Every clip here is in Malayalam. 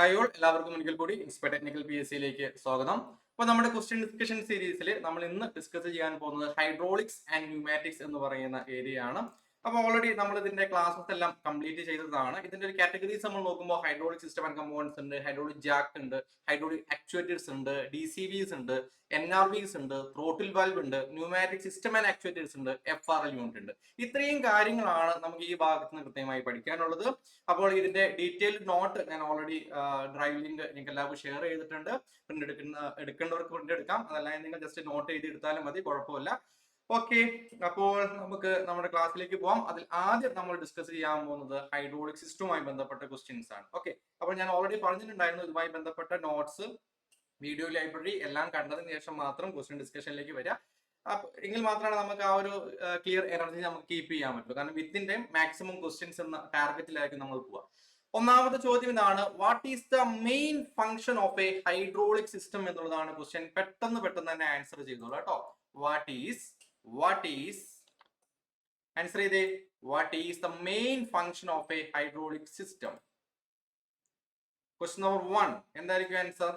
ഹായ് ഓൾ, എല്ലാവർക്കും ഒരിക്കൽ കൂടി ഇൻസ്പയർ ടെക്നിക്കൽ PSC സ്വാഗതം. അപ്പോൾ നമ്മുടെ ക്വസ്റ്റ്യൻ ഡിസ്കഷൻ സീരീസിൽ നമ്മൾ ഇന്ന് ഡിസ്കസ് ചെയ്യാൻ പോകുന്നത് ഹൈഡ്രോളിക്സ് ആൻഡ് ന്യൂമാറ്റിക്സ് എന്ന് പറയുന്ന ഏരിയ ആണ്. അപ്പോൾ ഓൾറെഡി നമ്മൾ ഇതിന്റെ ക്ലാസ്സസ് എല്ലാം കംപ്ലീറ്റ് ചെയ്തതാണ്. ഇതിന്റെ ഒരു കാറ്റഗറീസ് നമ്മൾ നോക്കുമ്പോൾ ഹൈഡ്രോളിക് സിസ്റ്റം ആൻഡ് കമ്പോണൻസ് ഉണ്ട്, ഹൈഡ്രോളിക് ജാക്ക് ഉണ്ട്, ഹൈഡ്രോളിക് ആക്ച്വേറ്റേഴ്സ് ഉണ്ട്, DCVs ഉണ്ട്, NRVs ഉണ്ട്, ത്രോട്ടിൽ വാൽവ് ഉണ്ട്, ന്യൂമാറ്റിക് സിസ്റ്റം ആൻഡ് ആക്ച്വേറ്റേഴ്സ് ഉണ്ട്, FRL യൂണിറ്റ് ഉണ്ട്. ഇത്രയും കാര്യങ്ങളാണ് നമുക്ക് ഈ ഭാഗത്ത് നിന്ന് കൃത്യമായി പഠിക്കാനുള്ളത്. അപ്പോൾ ഇതിന്റെ ഡീറ്റെയിൽഡ് നോട്ട് ഞാൻ ഓൾറെഡി ഡ്രൈവ് ലിങ്ക് നിങ്ങൾക്ക് എല്ലാവർക്കും ഷെയർ ചെയ്തിട്ടുണ്ട്. പ്രിന്റ് എടുക്കേണ്ടവർക്ക് പ്രിന്റ് എടുക്കാം, അതല്ല നിങ്ങൾ ജസ്റ്റ് നോട്ട് ചെയ്ത് എടുത്താലും മതി, കുഴപ്പമില്ല. ഓക്കെ, അപ്പോൾ നമുക്ക് നമ്മുടെ ക്ലാസ്സിലേക്ക് പോകാം. അതിൽ ആദ്യം നമ്മൾ ഡിസ്കസ് ചെയ്യാൻ പോകുന്നത് ഹൈഡ്രോളിക് സിസ്റ്റവുമായി ബന്ധപ്പെട്ട ക്വസ്റ്റ്യൻസ് ആണ്. ഓക്കെ, അപ്പോൾ ഞാൻ ഓൾറെഡി പറഞ്ഞിട്ടുണ്ടായിരുന്നു ഇതുമായി ബന്ധപ്പെട്ട നോട്ട്സ്, വീഡിയോ ലൈബ്രറി എല്ലാം കണ്ടതിന് ശേഷം മാത്രം ക്വസ്റ്റ്യൻ ഡിസ്കഷനിലേക്ക് വരിക. എങ്കിൽ മാത്രമാണ് നമുക്ക് ആ ഒരു ക്ലിയർ എനർജി നമുക്ക് കീപ്പ് ചെയ്യാൻ പറ്റുള്ളൂ. കാരണം വിത്തിന്റെ മാക്സിമം ക്വസ്റ്റ്യൻസ് എന്ന ടാർഗറ്റിലായിരിക്കും നമ്മൾ പോവുക. ഒന്നാമത്തെ ചോദ്യം ഇതാണ്: what is the main function of a hydraulic system എന്നുള്ളതാണ് ക്വസ്റ്റ്യൻ. പെട്ടെന്ന് തന്നെ ആൻസർ ചെയ്തോളൂ കേട്ടോ. വാട്ട് ഈസ് ആൻസർ ചെയ്തേ. What is the main function of a hydraulic system? Question number 1 എന്തായിരിക്കും answer?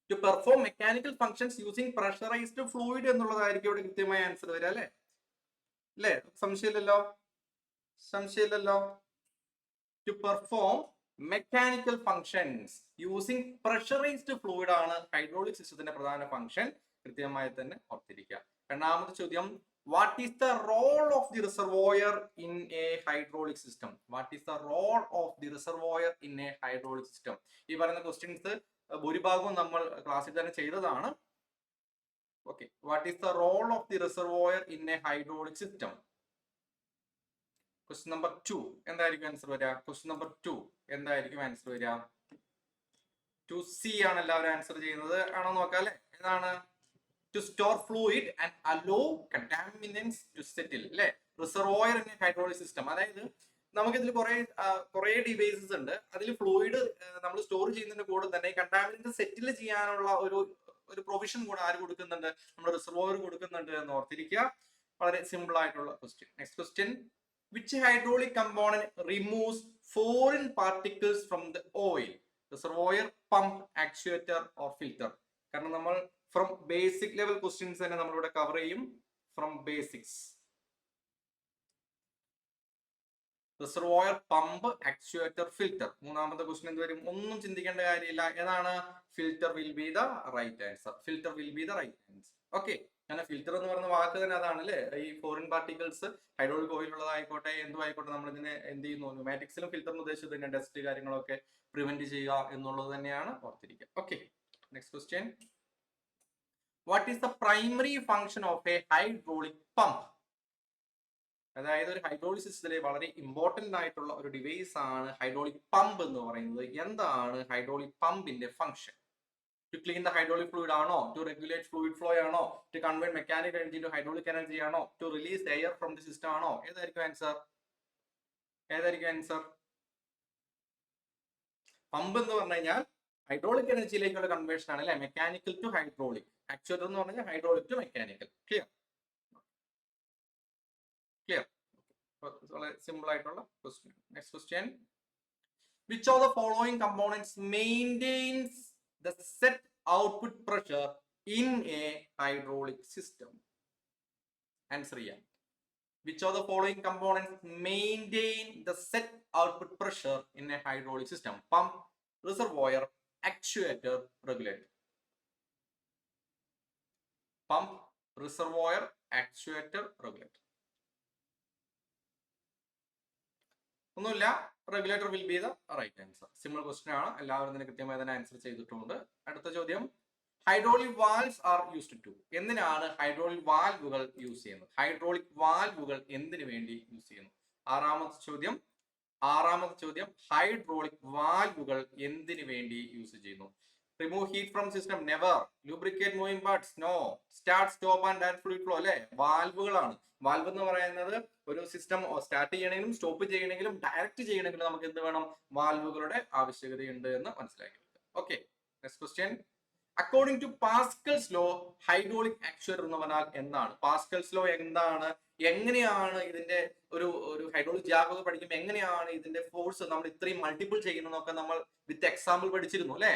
To perform mechanical functions using pressurised fluid എന്നുള്ളതായിരിക്കും ഇവിടെ കൃത്യമായ ആൻസർ വരിക. അല്ലേ? സംശയമില്ലല്ലോ. To perform mechanical functions using pressurised fluid ആണ് ഹൈഡ്രോളിക് സിസ്റ്റത്തിന്റെ പ്രധാന ഫംഗ്ഷൻ. കൃത്യമായി തന്നെ ഓർത്തിരിക്കുക. രണ്ടാമത്തെ ചോദ്യം: what is the role of the reservoir in a hydraulic system? What is the role of the reservoir in a hydraulic system? ഈ പറയുന്ന ക്വസ്റ്റ്യൻസ് ഭൂരിഭാഗവും നമ്മൾ ക്ലാസ്സിൽ തന്നെ ചെയ്തതാണ്. Okay, what is the role of the reservoir in a hydraulic system? Question number 2 എന്തായിരിക്കും ആൻസർ വരിക? ക്വസ്റ്റ്യൻ നമ്പർ 2 എന്തായിരിക്കും ആൻസർ വരിക? 2C ആണ് എല്ലാവരും ആൻസർ ചെയ്യുന്നത്. ആണോ നോക്കാം അല്ലെ? ഏതാണ്? To store fluid and allow contaminants to settle. അല്ലെ? Reservoir in a hydraulic system. അതായത് നമുക്ക് ഇതിൽ കുറെ ഡിവൈസസ് ഉണ്ട്. അതിൽ ഫ്ലൂയിഡ് നമ്മൾ സ്റ്റോർ ചെയ്യുന്നതിന്റെ കൂടെ തന്നെ കണ്ടാമിനന്റ് സെറ്റിൽ ചെയ്യാനുള്ള ഒരു പ്രൊവിഷൻ കൂടെ ആര് കൊടുക്കുന്നുണ്ട്? നമ്മുടെ റിസർവോയർ കൊടുക്കുന്നുണ്ട് എന്ന് ഓർത്തിരിക്കുക. വളരെ സിമ്പിൾ ആയിട്ടുള്ള question. Next question: which hydraulic component removes foreign particles from the oil? Reservoir, pump, actuator or filter? കാരണം നമ്മൾ ഫ്രം ബേസിക് ലെവൽ ക്വസ്റ്റ്യൻസ് തന്നെ നമ്മളിവിടെ കവർ ചെയ്യും. From basics: reservoir, pump, actuator, filter. മൂന്നാമത്തെ ക്വസ്റ്റ്യൻ എന്ത് വരും? ഒന്നും ചിന്തിക്കേണ്ട കാര്യമില്ല. ഏതാണ്? Filter will be the right answer. Filter will be the right answer. Okay, അങ്ങനെ ഫിൽറ്റർ എന്ന് പറയുന്ന വാക്ക് തന്നെ അതാണ് അല്ലേ? ഈ ഫോറിൻ പാർട്ടിക്കിൾസ് ഹൈഡ്രോളിക് ഓയിലുള്ളതായിക്കോട്ടെ എന്തും ആയിക്കോട്ടെ നമ്മൾ ഇതിനെ എന്ത് ചെയ്യുന്നു? ന്യൂമാറ്റിക്സിലും ഫിൽറ്ററിന് ഉദ്ദേശിച്ചത് തന്നെ ഡസ്റ്റ് കാര്യങ്ങളൊക്കെ പ്രിവെന്റ് ചെയ്യുക എന്നുള്ളത് തന്നെയാണ്, ഓർത്തിരിക്കുക. Okay, next question: what is the primary function of a hydraulic pump? അതായത് ഒരു ഹൈഡ്രോളിക് സിസ്റ്റത്തിലെ വളരെ ഇമ്പോർട്ടന്റ് ആയിട്ടുള്ള ഒരു ഡിവൈസ് ആണ് ഹൈഡ്രോളിക് പമ്പ് എന്ന് പറയുന്നത്. എന്താണ് ഹൈഡ്രോളിക് പമ്പിന്റെ function? To clean the hydraulic fluid ആണോ? ടു റെഗുലേറ്റ് ഫ്ലൂയിഡ് ഫ്ലോ ആണോ? To convert mechanical energy to hydraulic energy ആണോ? To release air from the system ആണോ? ഏതായിരിക്കും ആൻസർ? പമ്പ് എന്ന് പറഞ്ഞു കഴിഞ്ഞാൽ ഹൈഡ്രോളിക് എനർജിയിലേക്കുള്ള കൺവേർഷൻ ആണ് അല്ലെ? Mechanical to hydraulic. ആക്ച്വേറ്റർ എന്ന് പറഞ്ഞാൽ ഹൈഡ്രോളിക് ടു മെക്കാനിക്കൽ. ക്ലിയർ? വളരെ സിമ്പിൾ ആയിട്ടുള്ള question. Next question: which of the following components maintains the set output pressure in a hydraulic system? Answer ചെയ്യാം. Which of the following components maintain the set output pressure in a hydraulic system? Pump, reservoir, actuator, regulator. Pump, reservoir, actuator, regulator. ഒന്നുമില്ല, regulator will be the right answer. Simple question ആണ്, എല്ലാവരും ഇതിന് കൃത്യമായി തന്നെ ആൻസർ ചെയ്തിട്ടുണ്ട്. അടുത്ത ചോദ്യം: hydraulic valves are used to. എന്തിനാണ് ഹൈഡ്രോളിക് വാൽവുകൾ യൂസ് ചെയ്യുന്നത്? ഹൈഡ്രോളിക് വാൽവുകൾ എന്തിനു വേണ്ടി യൂസ് ചെയ്യുന്നു? ആറാമത്തെ ചോദ്യം: ഹൈഡ്രോളിക് വാൽവുകൾ എന്തിനു വേണ്ടി യൂസ് ചെയ്യുന്നു? Remove heat from system, never. Lubricate moving parts, no. Start, stop and direct fluid flow, അല്ലെ? വാൽവുകളാണ്. വാൽവ് എന്ന് പറയുന്നത് ഒരു സിസ്റ്റം സ്റ്റാർട്ട് ചെയ്യണമെങ്കിലും സ്റ്റോപ്പ് ചെയ്യണമെങ്കിലും ഡയറക്റ്റ് ചെയ്യണമെങ്കിലും നമുക്ക് എന്ത് വേണം? വാൽവുകളുടെ ആവശ്യകതയുണ്ട് എന്ന് മനസ്സിലാക്കി. Okay, next question: according to Pascal's law hydraulic actuator എന്ന് പറഞ്ഞാൽ എന്താണ്? പാസ്കൽസ് ലോ എന്താണ്? എങ്ങനെയാണ് ഇതിന്റെ ഒരു ഹൈഡ്രോളിക് ജാക്ക് ഒക്കെ പഠിക്കുമ്പോൾ എങ്ങനെയാണ് ഇതിന്റെ ഫോഴ്സ് നമ്മൾ ഇത്രയും മൾട്ടിപ്പിൾ ചെയ്യുന്നതൊക്കെ നമ്മൾ വിത്ത് എക്സാമ്പിൾ പഠിച്ചിരുന്നു അല്ലെ.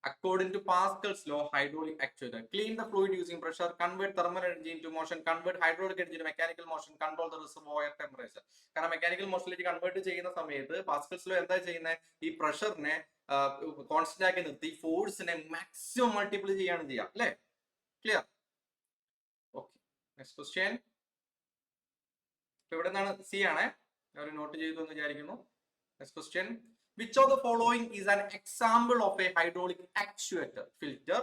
According to Pascal's law, hydraulic actuator clean the fluid using pressure, convert thermal energy into motion, convert hydraulic energy into mechanical motion, control the reservoir temperature. കാരണം മെക്കാനിക്കൽ മോഷനിലേക്ക് കൺവേർട്ട് ചെയ്യുന്ന സമയത്ത് പാസ്കൽസ് ലോ എന്താ ചെയ്യുന്നത്, ഈ പ്രഷറിനെ കോൺസ്റ്റന്റ് ആക്കി നിർത്തി ഫോഴ്സിനെ മാക്സിമം മൾട്ടിപ്പിൾ ചെയ്യാണ് ചെയ്യുക അല്ലെ. ക്ലിയർ? Okay, next question. ഇവിടെ നിന്നാണ് സി ആണ്, ഒരു നോട്ട് ചെയ്തു എന്ന് വിചാരിക്കുന്നു. Next question. Which of the following is an example of a hydraulic actuator? Filter,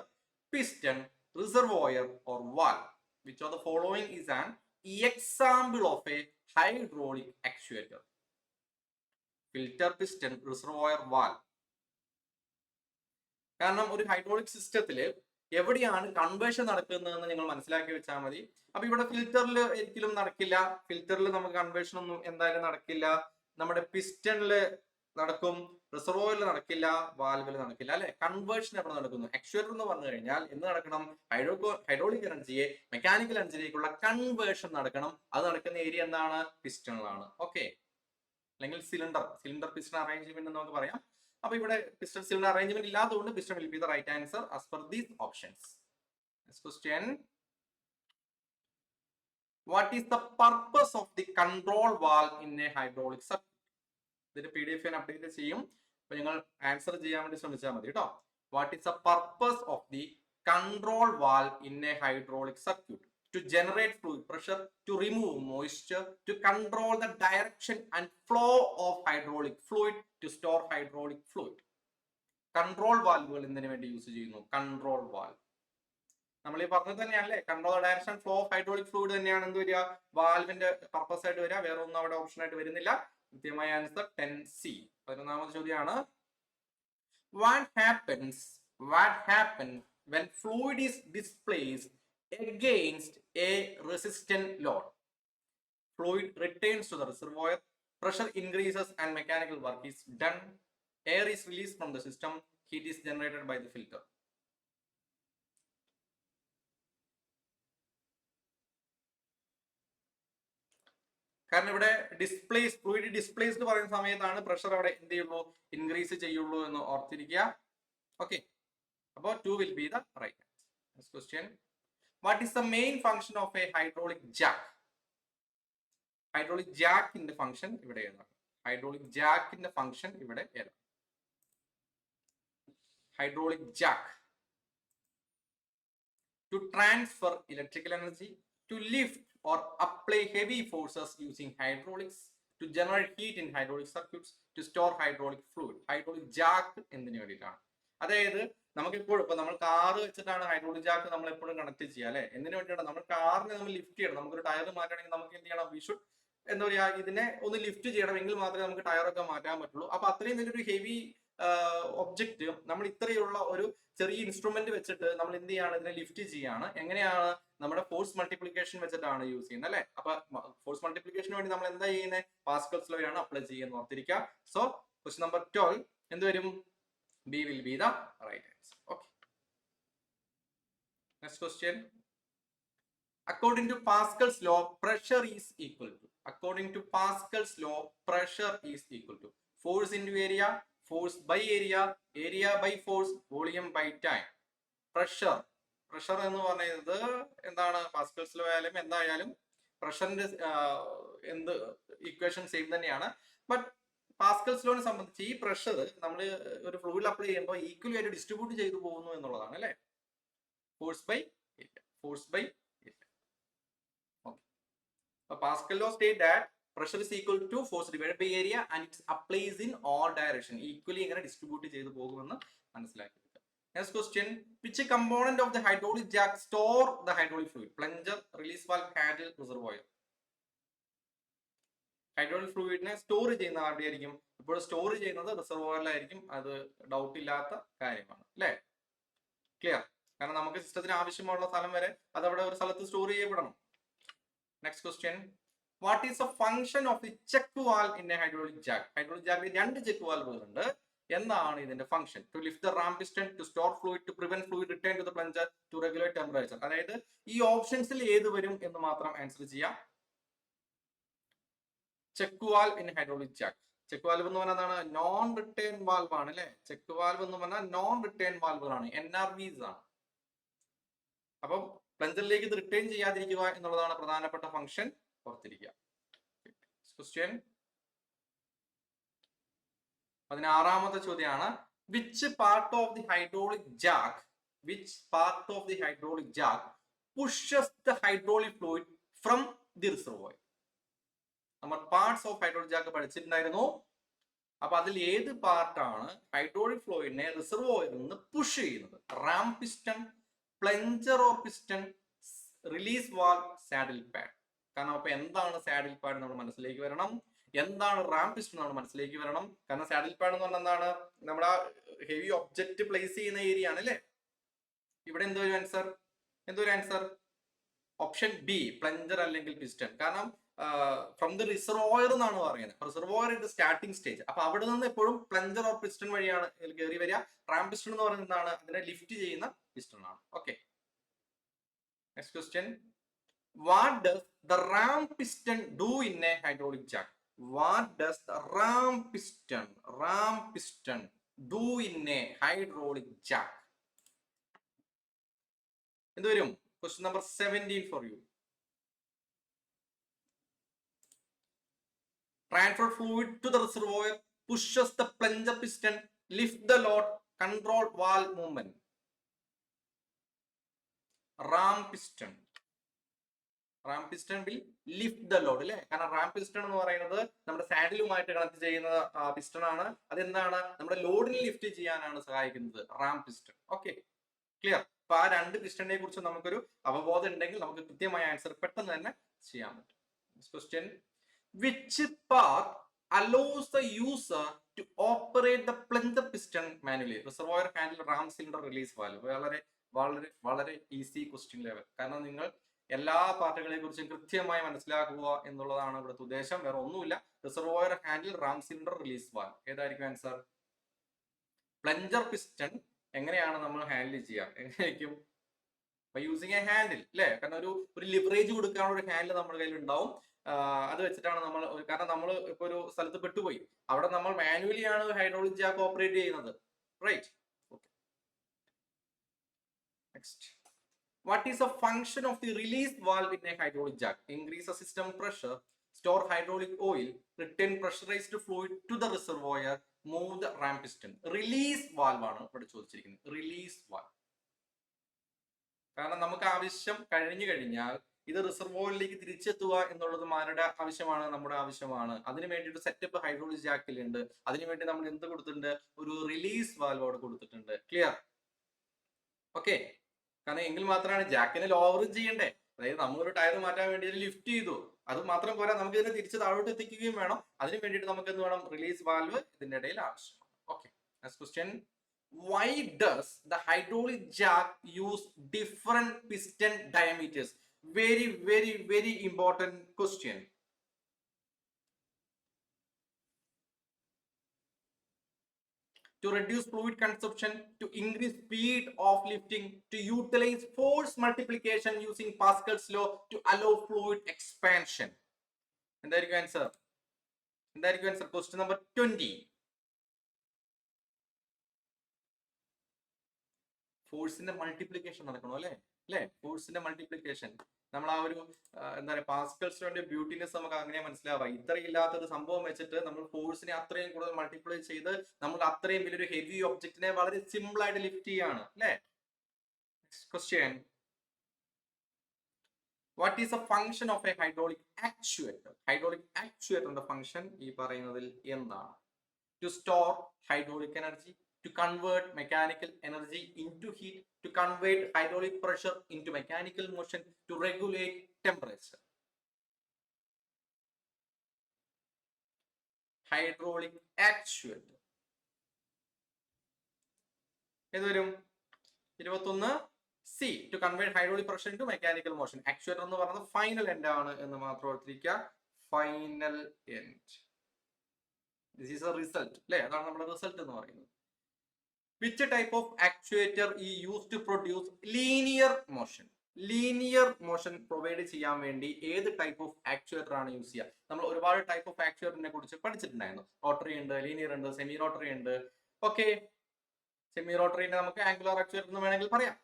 piston, reservoir or valve? Which of the following is an example of a hydraulic actuator? Filter, piston, reservoir, valve. കാരണം ഒരു ഹൈഡ്രോളിക് സിസ്റ്റത്തിൽ എവിടെയാണ് കൺവേർഷൻ നടക്കുന്നതെന്ന് നിങ്ങൾ മനസ്സിലാക്കി വെച്ചാൽ മതി. അപ്പൊ ഇവിടെ ഫിൽറ്ററിൽ ഒരിക്കലും നടക്കില്ല, ഫിൽറ്ററിൽ നമുക്ക് കൺവേർഷൻ ഒന്നും എന്തായാലും നടക്കില്ല. നമ്മുടെ പിസ്റ്റണിൽ നടക്കും, റിസർവോയറിൽ നടക്കില്ല, വാൽവിൽ നടക്കില്ല അല്ലെ. കൺവേർഷൻ എവിടെ നടക്കുന്നു? ആക്ച്വേറ്റർ എന്ന് പറഞ്ഞു കഴിഞ്ഞാൽ എന്ത് നടക്കണം? ഹൈഡ്രോളിക് എനർജിയെ മെക്കാനിക്കൽ എനർജിയിലേക്കുള്ള കൺവേർഷൻ നടക്കണം. അത് നടക്കുന്ന ഏരിയ എന്താണ്? പിസ്റ്റണിലാണ്. ഓക്കെ, അല്ലെങ്കിൽ സിലിണ്ടർ പിസ്റ്റൺ അറേഞ്ച്മെന്റ് എന്ന് നമുക്ക് പറയാം. അപ്പൊ ഇവിടെ പിസ്റ്റൺ സിലിണ്ടർ അറേഞ്ച്മെന്റ് ഇല്ലാത്തതുകൊണ്ട് piston will be the right answer as per these options. Next question. What is the purpose of the control valve in a hydraulic circuit? ഇതിന്റെ PDF ഞാൻ അപ്ഡേറ്റ് ചെയ്യും, അപ്പൊ നിങ്ങൾ ആൻസർ ചെയ്യാൻ വേണ്ടി ശ്രമിച്ചാൽ മതി കേട്ടോ. What is the purpose of the control valve in a hydraulic circuit? To generate fluid pressure, to remove moisture, to control the direction and flow of hydraulic fluid, to store hydraulic fluid. Control വാൽവുകൾ എന്തിനു വേണ്ടി യൂസ് ചെയ്യുന്നു? കൺട്രോൾ വാൽവ് നമ്മൾ ഈ പറഞ്ഞത് തന്നെയാണല്ലേ, control direction flow of hydraulic fluid തന്നെയാണ് എന്ത് വരിക, വാൽവിന്റെ പർപ്പസ് ആയിട്ട് വരിക. വേറെ ഒന്നും അവിടെ ഓപ്ഷൻ ആയിട്ട് വരുന്നില്ല. കൃത്യമായ ആൻസർ 10C. 11ാമത്തെ ചോദ്യമാണ്. What happens when fluid is displaced against a resistant load? Fluid returns to the reservoir, pressure increases and mechanical work is done. Air is released from the system, heat is generated by the filter. കാരണം ഇവിടെ ഫ്ലൂയിഡ് ഡിസ്പ്ലേസ്ഡ് പറയുന്ന സമയത്താണ് പ്രഷർ അവിടെ എന്ത് ചെയ്യുള്ളൂ, ഇൻക്രീസ് ചെയ്യുള്ളൂ എന്ന് ഓർത്തിരിക്കുക. ഓക്കെ, അപ്പോൾ 2 will be the right answer. Next question. What is the main function of a hydraulic jack? Hydraulic ജാക്കിന്റെ ഫംഗ്ഷൻ ഇവിടെ ഏതാണ്? ഹൈഡ്രോളിക് ജാക്കിന്റെ ഫംഗ്ഷൻ ഇവിടെ ഏതാണ്? Hydraulic jack. To transfer electrical energy, to lift or apply heavy forces using hydraulics, to generate heat in hydraulic circuits, to store hydraulic fluid. Hydraulic jack എന്തിനു വേണ്ടിയിട്ടാണ്? അതായത് നമുക്ക് എപ്പോഴും ഇപ്പൊ നമ്മൾ കാർ വെച്ചിട്ടാണ് ഹൈഡ്രോളിക് ജാക്ക് നമ്മൾ എപ്പോഴും കണക്ട് ചെയ്യുക അല്ലെ. എന്തിനു വേണ്ടിയാണ്? നമ്മൾ കാറിനെ നമ്മൾ ലിഫ്റ്റ് ചെയ്യണം. നമുക്കൊരു ടയർ മാറ്റണമെങ്കിൽ നമുക്ക് എന്ത് ചെയ്യണം? വി ഷുഡ് എന്താ പറയാ, ഇതിനെ ഒന്ന് ലിഫ്റ്റ് ചെയ്യണമെങ്കിൽ മാത്രമേ നമുക്ക് ടയറൊക്കെ മാറ്റാൻ പറ്റുള്ളൂ. അപ്പൊ അത്രയും വലിയൊരു ഹെവി ഒബ്ജക്റ്റ് നമ്മൾ ഇത്രയുള്ള ഒരു ചെറിയ ഇൻസ്ട്രുമെന്റ് വെച്ചിട്ട് നമ്മൾ എന്ത് ചെയ്യാണ്? ഇതിനെ ലിഫ്റ്റ് ചെയ്യാണ്. എങ്ങനെയാണ്? നമ്മുടെ ഫോഴ്സ് മൾട്ടിപ്ലിക്കേഷൻ വെച്ചിട്ടാണ് യൂസ് ചെയ്യുന്നത് അല്ലെ. അപ്പൊ ഫോഴ്സ് മൾട്ടിപ്ലിക്കേഷന് വേണ്ടി നമ്മൾ എന്താ ചെയ്യുന്നത്? പാസ്കൽസ് ലോ ആണ് അപ്ലൈ ചെയ്യുന്നത് ഓർത്തിരിക്കുക. സോ ക്വസ്റ്റ്യൻ നമ്പർ 12 എന്ത് വരും? B will be the right answer. Okay, next question. According to Pascal's law pressure is equal to, according to Pascal's law pressure is equal to force into area, force by area, area by force, volume by time. Pressure എന്ന് പറയുന്നത് എന്താണ്? പാസ്കൽസ് ലോ ആയാലും എന്തായാലും പ്രഷറിന്റെ എന്ത് ഇക്വേഷൻ സെയിം തന്നെയാണ്. ബട്ട് പാസ്കൽസ് ലോനെ സംബന്ധിച്ച് ഈ പ്രഷർ നമ്മൾ ഒരു ഫ്ലൂയിഡിൽ അപ്ലൈ ചെയ്യുമ്പോൾ ഈക്വലി ആയിട്ട് ഡിസ്ട്രിബ്യൂട്ട് ചെയ്തു പോകുന്നു എന്നുള്ളതാണ് അല്ലെ. Force by area. Okay, Pascal law state that pressure is equal to force divided by area and it applies in all direction. Equally ഇങ്ങനെ ഡിസ്ട്രിബ്യൂട്ട് ചെയ്തു പോകുമെന്ന് മനസ്സിലാക്കി. Next question. Which component of the hydraulic jack store the hydraulic fluid? Plunger, release valve, handle, reservoir. Hydraulic ഫ്ലൂയിഡിനെ സ്റ്റോർ ചെയ്യുന്ന ആരുടെയായിരിക്കും? ഇപ്പോൾ സ്റ്റോർ ചെയ്യുന്നത് റിസർവോയറിലായിരിക്കും. അത് ഡൗട്ട് ഇല്ലാത്ത കാര്യമാണ് അല്ലെ. ക്ലിയർ? കാരണം നമുക്ക് സിസ്റ്റത്തിന് ആവശ്യമുള്ള സ്ഥലം വരെ അതവിടെ ഒരു സ്ഥലത്ത് സ്റ്റോർ ചെയ്യപ്പെടണം. Next question. What is the function of the check valve in a hydraulic jack? Hydraulic ജാക്കിൽ 2 ചെക്ക് വാൽവുകളുണ്ട്. എന്താണ് ഇതിന്റെ function? To lift the ram piston, to store fluid, to prevent fluid return to the plunger, to regulate temperature. അതായത് ഈ ഓപ്ഷൻസിൽ ഏത് വരും എന്ന് മാത്രം ആൻസർ ചെയ്യാം. Check valve in hydraulic jack. Check valve എന്ന് പറഞ്ഞാൽ എന്താണ്? നോൺ റിട്ടേൺ വാൽവ് ആണ് അല്ലെ. ചെക്ക് വാൽവ് എന്ന് പറഞ്ഞാൽ നോൺ റിട്ടേൺ വാൽവുകളാണ്, NRVs ആണ്. അപ്പം പ്ലഞ്ചറിലേക്ക് ഇത് റിട്ടേൺ ചെയ്യാതിരിക്കുക എന്നുള്ളതാണ് പ്രധാനപ്പെട്ട ഫംഗ്ഷൻ. ഓർത്തിരിക്കുക. ക്വസ്റ്റ്യൻ 16ാമത്തെ ചോദ്യമാണ്. Which part of the hydraulic Jack pushes the hydraulic fluid from the reservoir? നമ്മൾ പാർട്സ് ഓഫ് ഹൈഡ്രോളിക് ജാക്ക് പഠിച്ചിട്ടുണ്ടായിരുന്നു. അപ്പൊ അതിൽ ഏത് പാർട്ടാണ് ഹൈഡ്രോളിക് ഫ്ലൂയിഡിനെ റിസർവോയറിൽ നിന്ന് പുഷ് ചെയ്യുന്നത്? Ram piston, plunger or piston, release valve, saddle pad. കാരണം അപ്പൊ എന്താണ് സാഡിൽ പാഡ് നമ്മൾ മനസ്സിലേക്ക് വരണം, എന്താണ് റാം പിസ്റ്റൺ നമ്മൾ മനസ്സിലേക്ക് വരണം. കാരണം സാഡിൽ പാഡ് എന്ന് പറഞ്ഞാൽ എന്താണ്? നമ്മുടെ ഹെവി ഒബ്ജക്റ്റ് പ്ലേസ് ചെയ്യുന്ന ഏരിയ ആണ് അല്ലെ. ഇവിടെ എന്തൊരു ആൻസർ? ഓപ്ഷൻ ബി, പ്ലഞ്ചർ അല്ലെങ്കിൽ പിസ്റ്റൺ. കാരണം ഫ്രം ദി റിസർവോയർ എന്നാണ് പറയുന്നത്. Reservoir in the starting stage. അപ്പൊ അവിടെ നിന്ന് എപ്പോഴും പ്ലഞ്ചർ ഓർ പിസ്റ്റൺ വഴിയാണ് കയറി വരിക. റാം പിസ്റ്റൺ എന്ന് പറയുന്നത് എന്താണ്? അതിനെ ലിഫ്റ്റ് ചെയ്യുന്ന പിസ്റ്റൺ ആണ്. Okay, next question. What does the ram piston do in a hydraulic Jack? What does the ram piston do in a hydraulic jack? എന്ത് വരും? Question number 17 for you. Transfer fluid to the reservoir, pushes the plunger piston, lift the load, control valve movement. Ram piston will lift the load അല്ലെ. കാരണം റാം പിസ്റ്റൺ എന്ന് പറയുന്നത് നമ്മുടെ സാഡിലുമായിട്ട് കണക്ട് ചെയ്യുന്ന പിസ്റ്റൺ ആണ്. അതെന്താണ്? നമ്മുടെ ലോഡിനെ ലിഫ്റ്റ് ചെയ്യാനാണ് സഹായിക്കുന്നത് റാം പിസ്റ്റൺ. Okay, clear. അപ്പൊ ആ രണ്ട് പിസ്റ്റണിനെ കുറിച്ച് നമുക്കൊരു അവബോധം ഉണ്ടെങ്കിൽ നമുക്ക് കൃത്യമായ ആൻസർ പെട്ടെന്ന് തന്നെ ചെയ്യാൻ പറ്റും. Question. Which part allows the user to operate the plunger piston manually? Reservoir handle, ram cylinder, release valve. വളരെ വളരെ വളരെ ഈസി ക്വസ്റ്റ്യൻ ലെവൽ. കാരണം നിങ്ങൾ എല്ലാ പാർട്ടുകളെ കുറിച്ചും കൃത്യമായി മനസ്സിലാക്കുക എന്നുള്ളതാണ് ഇവിടുത്തെ ഉദ്ദേശം, വേറെ ഒന്നുമില്ല. Reservoir handle, ram cylinder, release valve. ഏതായിരിക്കും ആൻസർ? പ്ലഞ്ചർ പിസ്റ്റൺ എങ്ങനെയാണ് നമ്മൾ ഹാൻഡിൽ ചെയ്യുക? എങ്ങനെയായിരിക്കും? ബൈ യൂസിങ് എ ഹാൻഡിൽ അല്ലെ. കാരണം ഒരു ലിവറേജ് കൊടുക്കാനുള്ള ഒരു ഹാൻഡിൽ നമ്മുടെ കയ്യിൽ ഉണ്ടാവും. അത് വെച്ചിട്ടാണ് നമ്മൾ, കാരണം നമ്മൾ ഇപ്പൊ ഒരു സ്ഥലത്ത് പെട്ടുപോയി, അവിടെ നമ്മൾ മാനുവലി ആണ് ഹൈഡ്രോളിക് ജാക്ക് ഓപ്പറേറ്റ് ചെയ്യുന്നത്. Right. Okay, next. What is the function of the release valve in a hydraulic jack? Increase the system pressure, store hydraulic oil, return pressurized fluid to the reservoir, move the ram piston. Release valve ആണ് ഇവിടെ ചോദിച്ചിരിക്കുന്നത്. Release valve. കാരണം നമുക്ക് ആവശ്യം കഴിഞ്ഞു കഴിഞ്ഞാൽ ഇത് റിസർവോയറിലേക്ക് തിരിച്ചെത്തുക എന്നുള്ളത് ആരുടെ ആവശ്യമാണ്? നമ്മുടെ ആവശ്യമാണ്. അതിന് വേണ്ടിയിട്ട് സെറ്റപ്പ് ഹൈഡ്രോളിക് ജാക്കിലുണ്ട്. അതിനുവേണ്ടി നമ്മൾ എന്ത് കൊടുത്തിട്ടുണ്ട്? ഒരു റിലീസ് വാൽവ് അവിടെ കൊടുത്തിട്ടുണ്ട്. ക്ലിയർ? ഓക്കെ. കാരണം എങ്കിൽ മാത്രമാണ് ജാക്കിനെ ലോവറും ചെയ്യണ്ടേ. അതായത് നമ്മളൊരു ടയർ മാറ്റാൻ വേണ്ടി ലിഫ്റ്റ് ചെയ്തു, അത് മാത്രം പോരാ, നമുക്ക് ഇതിനെ തിരിച്ച് താഴോട്ട് എത്തിക്കുകയും വേണം. അതിന് വേണ്ടിയിട്ട് നമുക്ക് എന്ത് വേണം? റിലീസ് വാൽവ് ഇതിന്റെ ഇടയിൽ ആവശ്യമാണ്. Okay, next question. Why does the hydraulic jack use different piston diameters? Very very very important question. To reduce fluid consumption, to increase speed of lifting, to utilize force multiplication using Pascal's law, to allow fluid expansion. എന്തായിരിക്കും ആൻസർ? Question number 20. ഫോഴ്സിന്റെ മൾട്ടിപ്ലിക്കേഷൻ നടക്കണം അല്ലെ. ഫോഴ്സിന്റെ മൾട്ടിപ്ലിക്കേഷൻ നമ്മൾ ആ ഒരു എന്താ പറയുക, പാസ്കൽസ് ലോയുടെ ബ്യൂട്ടിനെസ് നമുക്ക് അങ്ങനെ മനസ്സിലാവാം. ഇത്രയില്ലാത്തൊരു സംഭവം വെച്ചിട്ട് നമ്മൾ ഫോഴ്സിനെ അത്രയും കൂടുതൽ മൾട്ടിപ്ലൈ ചെയ്ത് നമ്മൾ അത്രയും വലിയൊരു ഹെവി ഒബ്ജക്റ്റിനെ വളരെ സിമ്പിൾ ആയിട്ട് ലിഫ്റ്റ് ചെയ്യാണ് അല്ലെ. Question. What is a function of a hydraulic actuator? Hydraulic ആക്ച്വേറ്ററിന്റെ ഫംഗ്ഷൻ ഈ പറയുന്നതിൽ എന്താണ്? To store hydraulic energy, to convert mechanical energy into heat, to convert hydraulic pressure into mechanical motion, to regulate temperature. Hydraulic actuator. ഏത് വരും? 21 C. To convert hydraulic pressure into mechanical motion. Actuator എന്ന് പറയുന്നത് ഫൈനൽ എൻഡ് ആണ് എന്ന് മാത്രം ഓർത്തിരിക്കുക. Final end. This is a result അല്ലെ, അതാണ് നമ്മുടെ റിസൾട്ട് എന്ന് പറയുന്നത്. Which type of actuator is use to produce linear motion? Linear motion provide ചെയ്യാൻ വേണ്ടി ഏത് ടൈപ്പ് ഓഫ് ആക്ച്വേറ്റർ ആണ് യൂസ് ചെയ്യുക? നമ്മൾ ഒരുപാട് ടൈപ്പ് ഓഫ് ആക്ച്വേറ്ററിനെ കുറിച്ച് പഠിച്ചിട്ടുണ്ടായിരുന്നു. റോട്ടറി ഉണ്ട്, ലീനിയർ ഉണ്ട്, സെമി റോട്ടറി ഉണ്ട്. ഓക്കെ, സെമി റോട്ടറിനെ നമുക്ക് ആംഗുലർ ആക്ച്വേറ്റർ എന്ന് വേണമെങ്കിൽ പറയാം.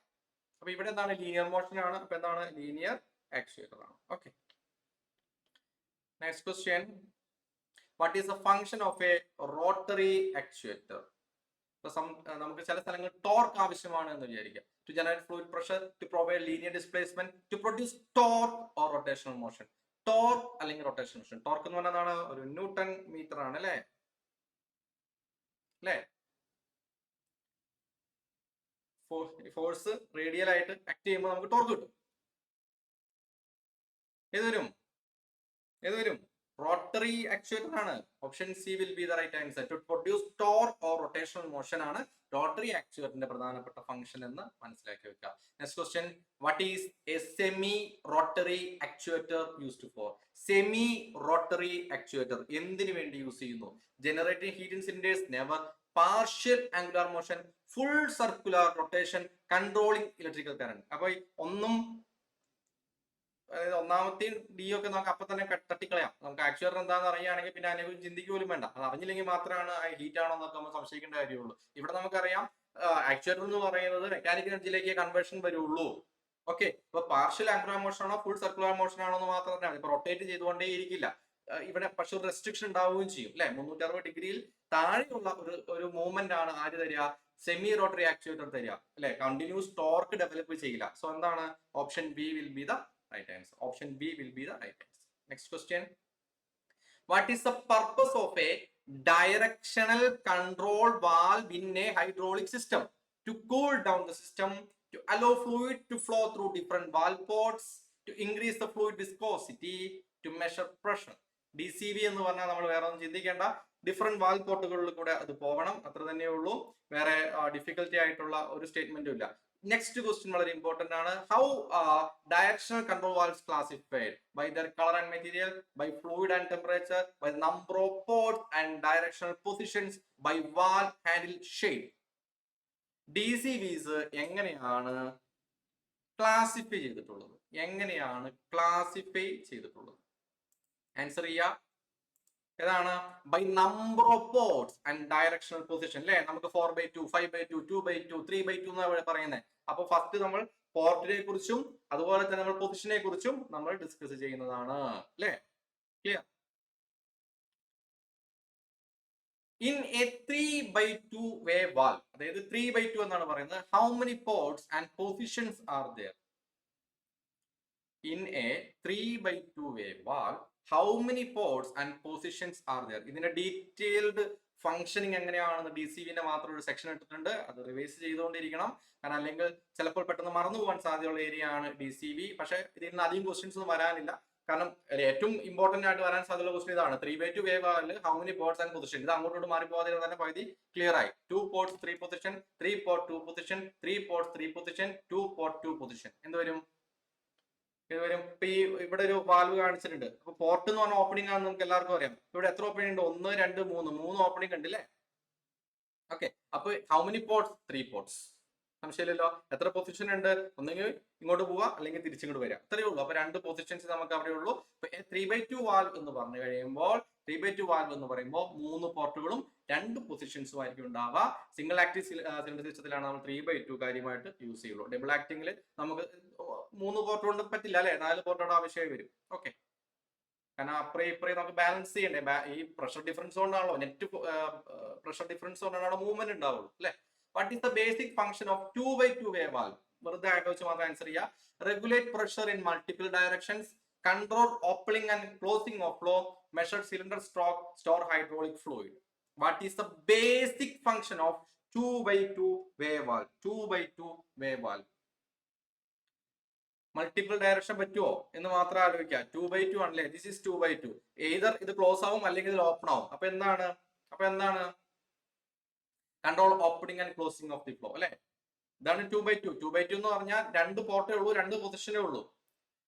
അപ്പൊ ഇവിടെ എന്താണ്? ലീനിയർ മോഷൻ ആണ്. അപ്പൊ എന്താണ്? ലീനിയർ ആക്ച്വേറ്റർ ആണ്. Okay, next question. What is the function of a rotary actuator? നമുക്ക് ചില സ്ഥലങ്ങളിൽ ടോർക്ക് ആവശ്യമാണ് എന്ന് വിചാരിക്കാം. To generate fluid pressure, to provide linear displacement, to produce torque or rotational motion. Torque അല്ലെങ്കിൽ റൊട്ടേഷണൽ മോഷൻ. ടോർക്ക് എന്ന് പറഞ്ഞാൽ ഒരു ന്യൂട്ടൺ മീറ്റർ ആണ് അല്ലേ? ഫോഴ്സ് റേഡിയൽ ആയിട്ട് ആക്ട് ചെയ്യുമ്പോൾ നമുക്ക് ടോർക്ക് കിട്ടും. ഏത് വരും? റോട്ടറി ആക്ച്വേറ്റർ ആണ്. Option C will be the right answer. To produce torque or rotational motion ആണ് റോട്ടറി ആക്ച്വേറ്ററിന്റെ പ്രധാനപ്പെട്ട ഫംഗ്ഷൻ എന്ന് മനസ്സിലാക്കി വെക്കുക. Next question. What is a semi rotary actuator used for? Semi rotary actuator എന്തിനു വേണ്ടി യൂസ് ചെയ്യുന്നു? Generating heat in cylinders, never. Partial angular motion, full circular rotation, controlling electrical current. അപ്പൊ ഒന്നും, അതായത് ഒന്നാമത്തെയും ഡി ഒക്കെ നമുക്ക് അപ്പൊ തന്നെ തട്ടിക്കളയാം. നമുക്ക് ആക്ച്വേറ്റർ എന്താണെന്ന് അറിയുകയാണെങ്കിൽ പിന്നെ അതിനെക്കുറിച്ച് ചിന്തിക്കുക പോലും വേണ്ട. അത് അറിഞ്ഞില്ലെങ്കിൽ മാത്രമാണ് ഹീറ്റ് ആണോ എന്നൊക്കെ നമ്മൾ സംശയിക്കേണ്ട കാര്യമുള്ളൂ. ഇവിടെ നമുക്കറിയാം ആക്ച്വേറ്റർ എന്ന് പറയുന്നത് മെക്കാനിക്കൽ എനർജിയിലേക്ക് കൺവേർഷൻ വരുള്ളൂ. ഓക്കെ, ഇപ്പൊ പാർഷ്യൽ ആംഗുലാർ മോഷൻ ആണോ ഫുൾ സർക്കുലർ മോഷൻ ആണോ എന്ന് മാത്രം അറിയാം. ഇപ്പൊ റൊട്ടേറ്റ് ചെയ്തുകൊണ്ടേ ഇരിക്കില്ല. ഇവിടെ പക്ഷെ ഒരു റെസ്ട്രിക്ഷൻ ഉണ്ടാവുകയും ചെയ്യും അല്ലെ. 360 ഡിഗ്രിയിൽ താഴെയുള്ള ഒരു മൂവ്മെന്റ് ആണ് ആര് തരിക? സെമി റോട്ടറി ആക്ച്വേറ്റർ തരിക അല്ലെ. കണ്ടിന്യൂസ് ടോർക്ക് ഡെവലപ്പ് ചെയ്യില്ല. സോ എന്താണ്? Option B will be the right answer. Option B will be the right answer. Next question. What is the purpose of a directional control valve in a hydraulic system? To cool down the system, to allow fluid to flow through different valve ports, to increase the fluid viscosity, to measure pressure. DCV എന്ന് പറഞ്ഞാൽ നമ്മൾ വേറെ ഒന്നും ചിന്തിക്കേണ്ട. ഡിഫറെന്റ് വാൽവ് പോർട്ടുകളിൽ കൂടെ അത് പോകണം, അത്ര തന്നെ ഉള്ളൂ. വേറെ ഡിഫിക്കൽട്ടി ആയിട്ടുള്ള ഒരു സ്റ്റേറ്റ്മെന്റും ഇല്ല. നെക്സ്റ്റ് ക്വസ്റ്റ്യൻ വളരെ ഇമ്പോർട്ടന്റ് ആണ്. How directional control valves classified? By their colour and material, by fluid and temperature, by number of ports and directional positions, by valve handle shape. DCVs എങ്ങനെയാണ് ക്ലാസിഫൈ ചെയ്തിട്ടുള്ളത്? ആൻസർ ചെയ്യാ. ഏതാണ്? By number of ports and directional position അല്ലെ. നമുക്ക് 4/2, 5/2, 2/2, 3/2 എന്നാണ് പറയുന്നത്. അപ്പൊ ഫസ്റ്റ് നമ്മൾ പോർട്ടിനെ കുറിച്ചും അതുപോലെ തന്നെ നമ്മൾ പൊസിഷനെ കുറിച്ചും നമ്മൾ ഡിസ്കസ് ചെയ്യുന്നതാണ് അല്ലെ. Clear? In a 3/2 way valve, അതായത് 3/2 എന്നാണ് പറയുന്നത്, how many ports and positions are there? In a 3/2 way valve how many ports and positions are there? ഇതിന്റെ ഡീറ്റെയിൽഡ് ഫംഗ്ഷനിങ് എങ്ങനെയാണെന്ന് DCVന്റെ മാത്രം ഒരു സെക്ഷൻ ഇട്ടിട്ടുണ്ട്. അത് റിവൈസ് ചെയ്തുകൊണ്ടിരിക്കണം. കാരണം അല്ലെങ്കിൽ ചിലപ്പോൾ പെട്ടെന്ന് മറന്നു പോകാൻ സാധ്യതയുള്ള ഏരിയ ആണ് DCV. പക്ഷെ ഇതിൽ നിന്ന് അധികം ക്വസ്റ്റ്യൻസ് ഒന്നും വരാനില്ല. കാരണം ഏറ്റവും ഇമ്പോർട്ടന്റ് ആയിട്ട് വരാൻ സാധ്യതയുള്ള ക്വസ്റ്റ്യൻ ഇതാണ്. 3/2 way valve how many ports and position. ഇത് അങ്ങോട്ടോട്ട് മാറിപ്പോകാതെ തന്നെ പകുതി ക്ലിയർ ആയി. 2 ports 3 position, 3 port 2 position, 3 ports 3 position, 2 port 2 position. എന്ത് വരും? ഇപ്പൊ ഇവിടെ ഒരു വാൽവ് കാണിച്ചിട്ടുണ്ട്. അപ്പൊ പോർട്ട് എന്ന് പറഞ്ഞ ഓപ്പണിംഗ് ആണെന്ന് നമുക്ക് എല്ലാവർക്കും അറിയാം. ഇവിടെ എത്ര ഓപ്പണിംഗ് ഉണ്ട്? 1, 2, 3 ഓപ്പണിംഗ് ഉണ്ട് അല്ലേ? ഓക്കെ, അപ്പൊ ഹൗ മെനി പോർട്സ്? 3 പോർട്സ്. സംശയമില്ലല്ലോ. എത്ര പൊസിഷൻ ഉണ്ട്? ഒന്നെങ്കിൽ ഇങ്ങോട്ട് പോവുക അല്ലെങ്കിൽ തിരിച്ചിങ്ങോട്ട് വരിക, അത്രയേ ഉള്ളൂ. അപ്പൊ 2 പൊസിഷൻസ് നമുക്ക് അവിടെ ഉള്ളൂ. 3/2 വാൽവ് എന്ന് പറഞ്ഞു കഴിയുമ്പോൾ 3/2 വാൽവ് എന്ന് പറയുമ്പോൾ 3 പോർട്ടുകളും 2 പൊസിഷൻസും ആയിരിക്കും ഉണ്ടാവുക. സിംഗിൾ ആക്ടീവ് സിലിണ്ടർ സിസ്റ്റത്തിലാണ് നമ്മൾ 3/2 കാര്യമായിട്ട് യൂസ് ചെയ്യുള്ളൂ. ഡബിൾ ആക്ടിംഗിൽ നമുക്ക് 3 പോർട്ട് കൊണ്ട് പറ്റില്ല അല്ലെ, 4 പോർട്ടോടെ ആവശ്യമായി വരും. ഓക്കെ, കാരണം അപ്പറേ ഇപ്പറേ നമുക്ക് ബാലൻസ് ചെയ്യണ്ടേ. ഈ പ്രഷർ ഡിഫറൻസ് കൊണ്ടാണല്ലോ, നെറ്റ് പ്രഷർ ഡിഫറൻസ് കൊണ്ടാണ് മൂവ്മെന്റ് ഉണ്ടാവുള്ളൂ അല്ലെ. What is the basic function of 2/2 way valve? വെറുതെ ആലോചിച്ച് മാത്രം ആൻസർ ചെയ്യുക. Regulate pressure in multiple directions, control opening and closing of flow, measure cylinder stroke, store hydraulic fluid. What is the basic function of 2/2 way valve? 2/2 way valve multiple direction പറ്റുമോ എന്ന് മാത്രം ആലോചിക്കുക. 2/2 ആണല്ലേ, ദിസ് ഈസ് 2/2. എയ്തർ ഇത് ക്ലോസ് ആവും അല്ലെങ്കിൽ ഇത് ഓപ്പൺ ആവും. അപ്പൊ എന്താണ് control opening and closing of the flow അല്ലെ. ഇതാണ് 2/2. 2/2 എന്ന് പറഞ്ഞാൽ 2 പോർട്ടേ ഉള്ളൂ, 2 പൊസിഷനേ ഉള്ളൂ.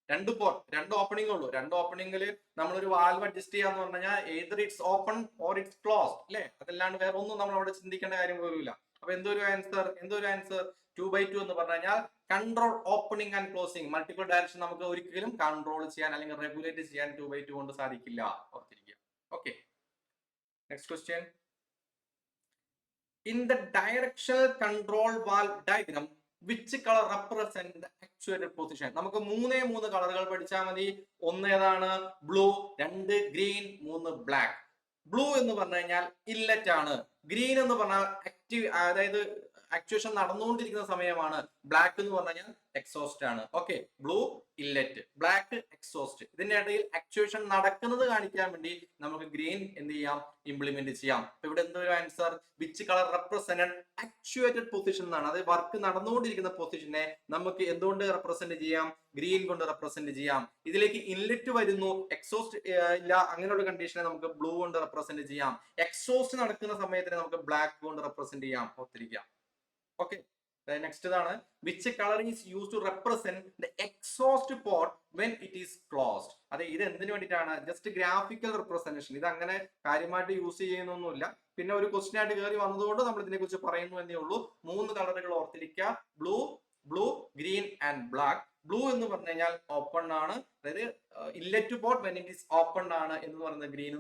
രണ്ട് ഓപ്പണിംഗ് ഉള്ളൂ. രണ്ട് ഓപ്പണിംഗിൽ നമ്മളൊരു വാൽവ് അഡ്ജസ്റ്റ് ചെയ്യാന്ന് പറഞ്ഞു കഴിഞ്ഞാൽ either it's open or it's closed അല്ലെ. അതല്ലാണ്ട് വേറെ ഒന്നും നമ്മൾ അവിടെ ചിന്തിക്കേണ്ട കാര്യം പോലുമില്ല. അപ്പൊ എന്തൊരു ആൻസർ 2/2 എന്ന് പറഞ്ഞു കഴിഞ്ഞാൽ control opening and closing. Multiple direction നമുക്ക് ഒരിക്കലും കൺട്രോൾ ചെയ്യാൻ അല്ലെങ്കിൽ റെഗുലേറ്റ് ചെയ്യാൻ 2/2 കൊണ്ട് സാധിക്കില്ല. ഓർത്തിരിക്കുക. Okay, next question. In the directional control valve diagram, which color represent the actuated position? നമുക്ക് മൂന്ന് കളറുകൾ പഠിച്ചാൽ മതി. ഒന്ന് ഏതാണ്? ബ്ലൂ, രണ്ട് ഗ്രീൻ, മൂന്ന് ബ്ലാക്ക്. ബ്ലൂ എന്ന് പറഞ്ഞു കഴിഞ്ഞാൽ ഇല്ലറ്റ് ആണ്. ഗ്രീൻ എന്ന് പറഞ്ഞാൽ ആക്റ്റീവ്, അതായത് ആക്ച്വേഷൻ നടന്നുകൊണ്ടിരിക്കുന്ന സമയമാണ്. ബ്ലാക്ക് എന്ന് പറഞ്ഞു കഴിഞ്ഞാൽ എക്സോസ്റ്റ് ആണ്. Okay, blue inlet, black exhaust. ഇതിന്റെ ഇടയിൽ ആക്ച്വേഷൻ നടക്കുന്നത് കാണിക്കാൻ വേണ്ടി നമുക്ക് ഗ്രീൻ എന്ത് ചെയ്യാം? ഇംപ്ലിമെന്റ് ചെയ്യാം. ഇവിടെ എന്തൊരു answer? Which colour represented actuated position എന്നാണ്. അത് വർക്ക് നടന്നുകൊണ്ടിരിക്കുന്ന പൊസിഷനെ നമുക്ക് എന്തുകൊണ്ട് റെപ്രസെന്റ് ചെയ്യാം? ഗ്രീൻ കൊണ്ട് റെപ്രസെന്റ് ചെയ്യാം. ഇതിലേക്ക് ഇൻലെറ്റ് വരുന്നു, എക്സോസ്റ്റ് ഇല്ല, അങ്ങനെയുള്ള കണ്ടീഷനെ നമുക്ക് ബ്ലൂ കൊണ്ട് റെപ്രസെന്റ് ചെയ്യാം. എക്സോസ്റ്റ് നടക്കുന്ന സമയത്തിന് നമുക്ക് ബ്ലാക്ക് കൊണ്ട് റെപ്രസെന്റ് ചെയ്യാം. ഓർത്തിരിക്കാം. ഓക്കെ, നെക്സ്റ്റ് ഇതാണ്. Which colour is use to represent the exhaust port when it is closed? അതെ, ഇത് എന്തിനു വേണ്ടിയിട്ടാണ്? Just graphical representation. ഇത് അങ്ങനെ കാര്യമായിട്ട് യൂസ് ചെയ്യുന്നൊന്നുമില്ല. പിന്നെ ഒരു ക്വസ്റ്റ്യൻ ആയിട്ട് കയറി വന്നതുകൊണ്ട് നമ്മൾ ഇതിനെ കുറിച്ച് പറയുന്നു എന്നേ ഉള്ളൂ. മൂന്ന് കളറുകൾ ഓർത്തിരിക്കുക: blue, green and black. Blue എന്ന് പറഞ്ഞു കഴിഞ്ഞാൽ ഓപ്പൺ ആണ്, അതായത് inlet port when it is open ആണ് എന്ന് പറയുന്നത് ഗ്രീൻ.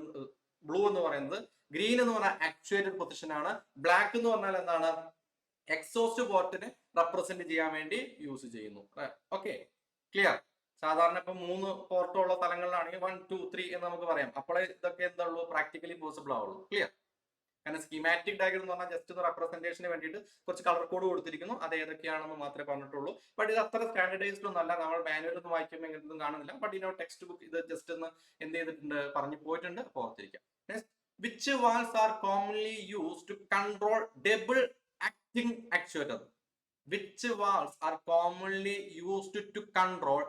ബ്ലൂ എന്ന് പറയുന്നത്. ഗ്രീൻ എന്ന് പറഞ്ഞാൽ ആക്ച്വേറ്റഡ് പൊസിഷൻ ആണ്. ബ്ലാക്ക് എന്ന് പറഞ്ഞാൽ എന്താണ്? എക്സോസ്റ്റ് പോർട്ടിനെ റെപ്രസെന്റ് ചെയ്യാൻ വേണ്ടി യൂസ് ചെയ്യുന്നു. Okay, clear. സാധാരണ ഇപ്പൊ 3 പോർട്ടുള്ള സ്ഥലങ്ങളിലാണെങ്കിൽ 1, 2, 3 എന്ന് നമുക്ക് പറയാം. അപ്പോഴേ ഇതൊക്കെ എന്താ പ്രാക്ടിക്കലി പോസിബിൾ ആവുള്ളൂ. ക്ലിയർ. കാരണം സ്കീമാറ്റിക് ഡയഗ്രം എന്ന് പറഞ്ഞാൽ ജസ്റ്റ് ഒന്ന് റെപ്രസെന്റേഷന് വേണ്ടിയിട്ട് കുറച്ച് കളർ കോഡ് കൊടുത്തിരിക്കുന്നു. അത് ഏതൊക്കെയാണെന്ന് മാത്രമേ പറഞ്ഞിട്ടുള്ളൂ. ബട്ട് ഇത് അത്ര സ്റ്റാൻഡർഡൈസ്ഡ് ഒന്നും അല്ല. നമ്മൾ മാനുവൽ ഒന്ന് വായിക്കുമ്പോൾ ഇങ്ങനൊന്നും കാണുന്നില്ല. ബട്ട് ഇതിനോ ടെക്സ്റ്റ് ബുക്ക് ഇത് ജസ്റ്റ് ഒന്ന് എന്ത് ചെയ്തിട്ടുണ്ട്? പറഞ്ഞു പോയിട്ടുണ്ട്. അപ്പോൾ ഓർത്തിരിക്കാം. Which valves are commonly used to control double acting actuator? Which valves are commonly used to control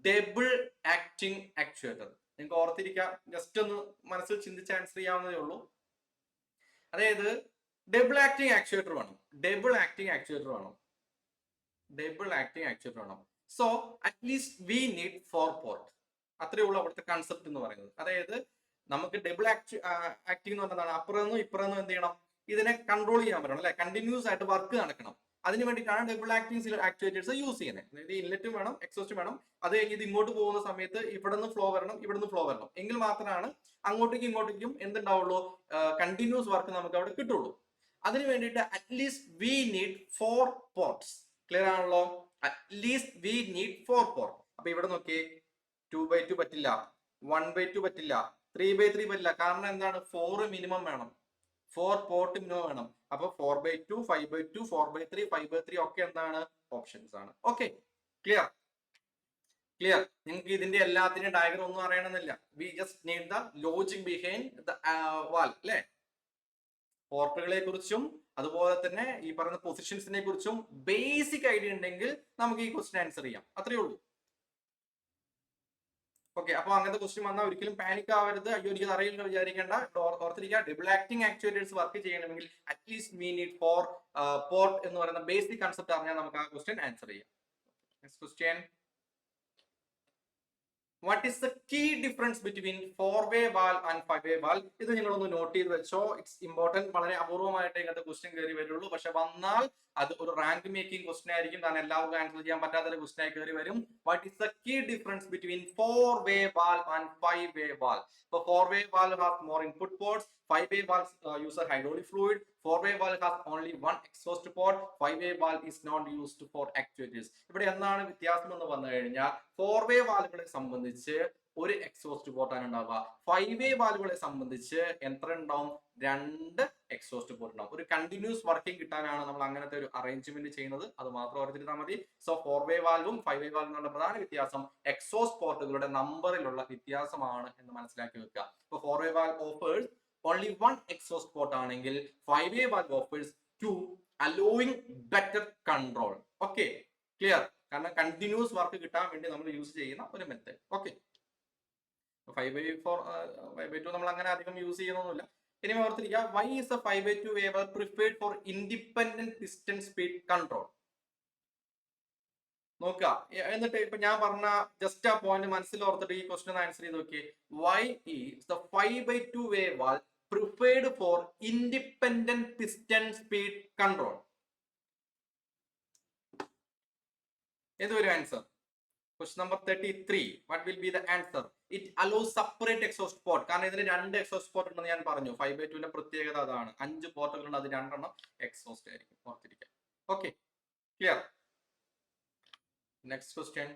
double acting actuator? നിങ്ങൾക്ക് ഓർത്തിരിക്കാം. ജസ്റ്റ് ഒന്ന് മനസ്സിൽ ചിന്തിച്ച് ആൻസർ ചെയ്യാവുന്നതേ ഉള്ളൂ. അതായത് ഡബിൾ ആക്ടിങ് ആക്ച്വേറ്റർ വേണം. So at least we need 4 port. അത്രയേ ഉള്ളൂ അവിടുത്തെ കൺസെപ്റ്റ് എന്ന് പറയുന്നത്. അതായത് നമുക്ക് ഡബിൾ ആക്ടിങ് എന്ന് പറഞ്ഞതാണ് അപ്പുറമെന്നും ഇപ്പുറമെന്നും എന്ത് ചെയ്യണം? ഇതിനെ കൺട്രോൾ ചെയ്യാൻ പറ്റണം അല്ലെ. കണ്ടിന്യൂസ് ആയിട്ട് വർക്ക് നടക്കണം. അതിന് വേണ്ടിയിട്ടാണ് ഡബിൾ ആക്ടിങ് ആക്ച്വേറ്റേഴ്സ് യൂസ് ചെയ്യുന്നത്. അതായത് ഇൻലെറ്റും വേണം, എക്സോസ്റ്റും വേണം. അത് കഴിഞ്ഞ് ഇത് ഇങ്ങോട്ട് പോകുന്ന സമയത്ത് ഇവിടെ നിന്ന് ഫ്ലോ വരണം, ഇവിടെ നിന്ന് ഫ്ലോ വരണം. എങ്കിൽ മാത്രമാണ് അങ്ങോട്ടേക്കും ഇങ്ങോട്ടേക്കും എന്തുണ്ടാവുള്ളൂ? കണ്ടിന്യൂസ് വർക്ക് നമുക്ക് അവിടെ കിട്ടുള്ളൂ. അതിന് വേണ്ടിയിട്ട് at least we need 4 ports. Clear ആണല്ലോ? At least we need 4 port. അപ്പൊ ഇവിടെ നോക്കിയേ, 2/2 പറ്റില്ല, 1/2 പറ്റില്ല, 3/3 പറ്റില്ല. കാരണം എന്താണ്? 4 മിനിമം വേണം. 4 പോർട്ട് മിനിമം വേണം. അപ്പൊ 4/2, 5/2, 4/3, 5/3 ഒക്കെ എന്താണ്? ഓപ്ഷൻസ് ആണ്. Okay, clear. നിങ്ങൾക്ക് ഇതിന്റെ എല്ലാത്തിനും ഡയഗ്രം ഒന്നും അറിയണമെന്നില്ല. We just need the logic behind the valve അല്ലെ. പോർട്ടുകളെ കുറിച്ചും അതുപോലെ തന്നെ ഈ പറയുന്ന പൊസിഷൻസിനെ കുറിച്ചും ബേസിക് ഐഡിയ ഉണ്ടെങ്കിൽ നമുക്ക് ഈ ക്വസ്റ്റ്യൻ ആൻസർ ചെയ്യാം. അത്രയേ ഉള്ളൂ. ഓക്കെ, അപ്പൊ അങ്ങനത്തെ ക്വസ്റ്റ്യൻ വന്നാൽ ഒരിക്കലും പാനിക് ആവരുത്. അയ്യോ എനിക്കത് അറിയില്ല വിചാരിക്കേണ്ട. ഓർത്തിരിക്കുക, ഡബിൾ ആക്ടിങ് ആക്ച്വേറ്റേഴ്സ് വർക്ക് ചെയ്യണമെങ്കിൽ അറ്റ്ലീസ്റ്റ് വി നീഡ് 4 പോർട്ട് എന്ന് പറയുന്ന ബേസിക് കൺസെപ്റ്റ് അറിഞ്ഞാൽ നമുക്ക് ആ ക്വസ്റ്റ്യൻ ആൻസർ ചെയ്യാം. Next question. What is the key difference between 4-way valve and 5-way valve? ഇത് നിങ്ങളൊന്ന് നോട്ട് ചെയ്ത് വെച്ചോ. It's important. വളരെ അപൂർവമായിട്ട് ഇങ്ങനത്തെ ക്വസ്റ്റ്യൻ കയറി വരുള്ളൂ. പക്ഷെ വന്നാൽ അത് ഒരു റാങ്ക് മേക്കിംഗ് ക്വസ്റ്റ്യൻ ആയിരിക്കും. കാരണം എല്ലാവർക്കും ആൻസർ ചെയ്യാൻ പറ്റാത്തൊരു ക്വസ്റ്റ്യൻ ആയി കയറി വരും. What is the key difference between 4-way valve and 5-way valve? So 4-way valve has more input ports. 5-way valve use a hydraulic fluid. 4-way valve has only one exhaust port. 5-way valve is not used for actuators. ഇവിടെ എന്താണ് വ്യത്യാസം എന്ന് പറഞ്ഞു കഴിഞ്ഞാൽ 4-way വാൽവുകളെ സംബന്ധിച്ച് ഒരു എക്സോസ്റ്റ് പോർട്ടാണ് ഉണ്ടാവുക. 5-way വാൽവുകളെ സംബന്ധിച്ച് എത്ര ഉണ്ടാവും? 2 എക്സോസ്റ്റ് പോർട്ട് ഉണ്ടാവും. ഒരു കണ്ടിന്യൂസ് വർക്കിംഗ് കിട്ടാനാണ് നമ്മൾ അങ്ങനത്തെ ഒരു അറേഞ്ച്മെന്റ് ചെയ്യുന്നത്. അത് മാത്രം ഓർത്തിരുന്നാൽ മതി. സോ 4-way വാൽവും 5-way വാൽവിനുള്ള പ്രധാന വ്യത്യാസം എക്സോസ്റ്റ് പോർട്ടുകളുടെ നമ്പറിലുള്ള വ്യത്യാസമാണ് എന്ന് മനസ്സിലാക്കി വെക്കുക. ഇപ്പൊ 4-way valve offers only one exhaust port ആണെങ്കിൽ 5-way valve offers 2, allowing better control. Okay, clear? കാരണം കണ്ടിന്യൂസ് വർക്ക് കിട്ടാൻ വേണ്ടി നമ്മൾ യൂസ് ചെയ്യുന്ന ഒരു മെത്തേഡ്. ഓക്കെ, 5/2 നമ്മൾ അങ്ങനെ അധികം യൂസ് ചെയ്യുന്നൊന്നുമില്ല. ഇനി ഓർത്തിരിക്കുക, why is a 5/2 valve preferred for independent piston speed control? നോക്കുക. എന്നിട്ട് ഇപ്പൊ ഞാൻ പറഞ്ഞ ജസ്റ്റ് ആ പോയിന്റ് മനസ്സിൽ ഓർത്തിട്ട് ഈ ക്വസ്റ്റ്യൻ ആൻസർ ചെയ്ത് നോക്കി. Why is the 5/2 way valve preferred for independent piston speed control? ഏത് ഒരു answer? Question number 33. What will be the answer? It allows separate exhaust port. കാരണം ഇതിന് രണ്ട് എക്സോസ്റ്റ് പോർട്ട് ഉണ്ടെന്ന് ഞാൻ പറഞ്ഞു. 5/2ന്റെ പ്രത്യേകത അതാണ്. 5 പോർട്ടുകൾ ഉണ്ട്, അത് 2 എക്സോസ്റ്റ് ആയിരിക്കും. ഓർത്തിരിക്കാം. Okay, clear. Next question.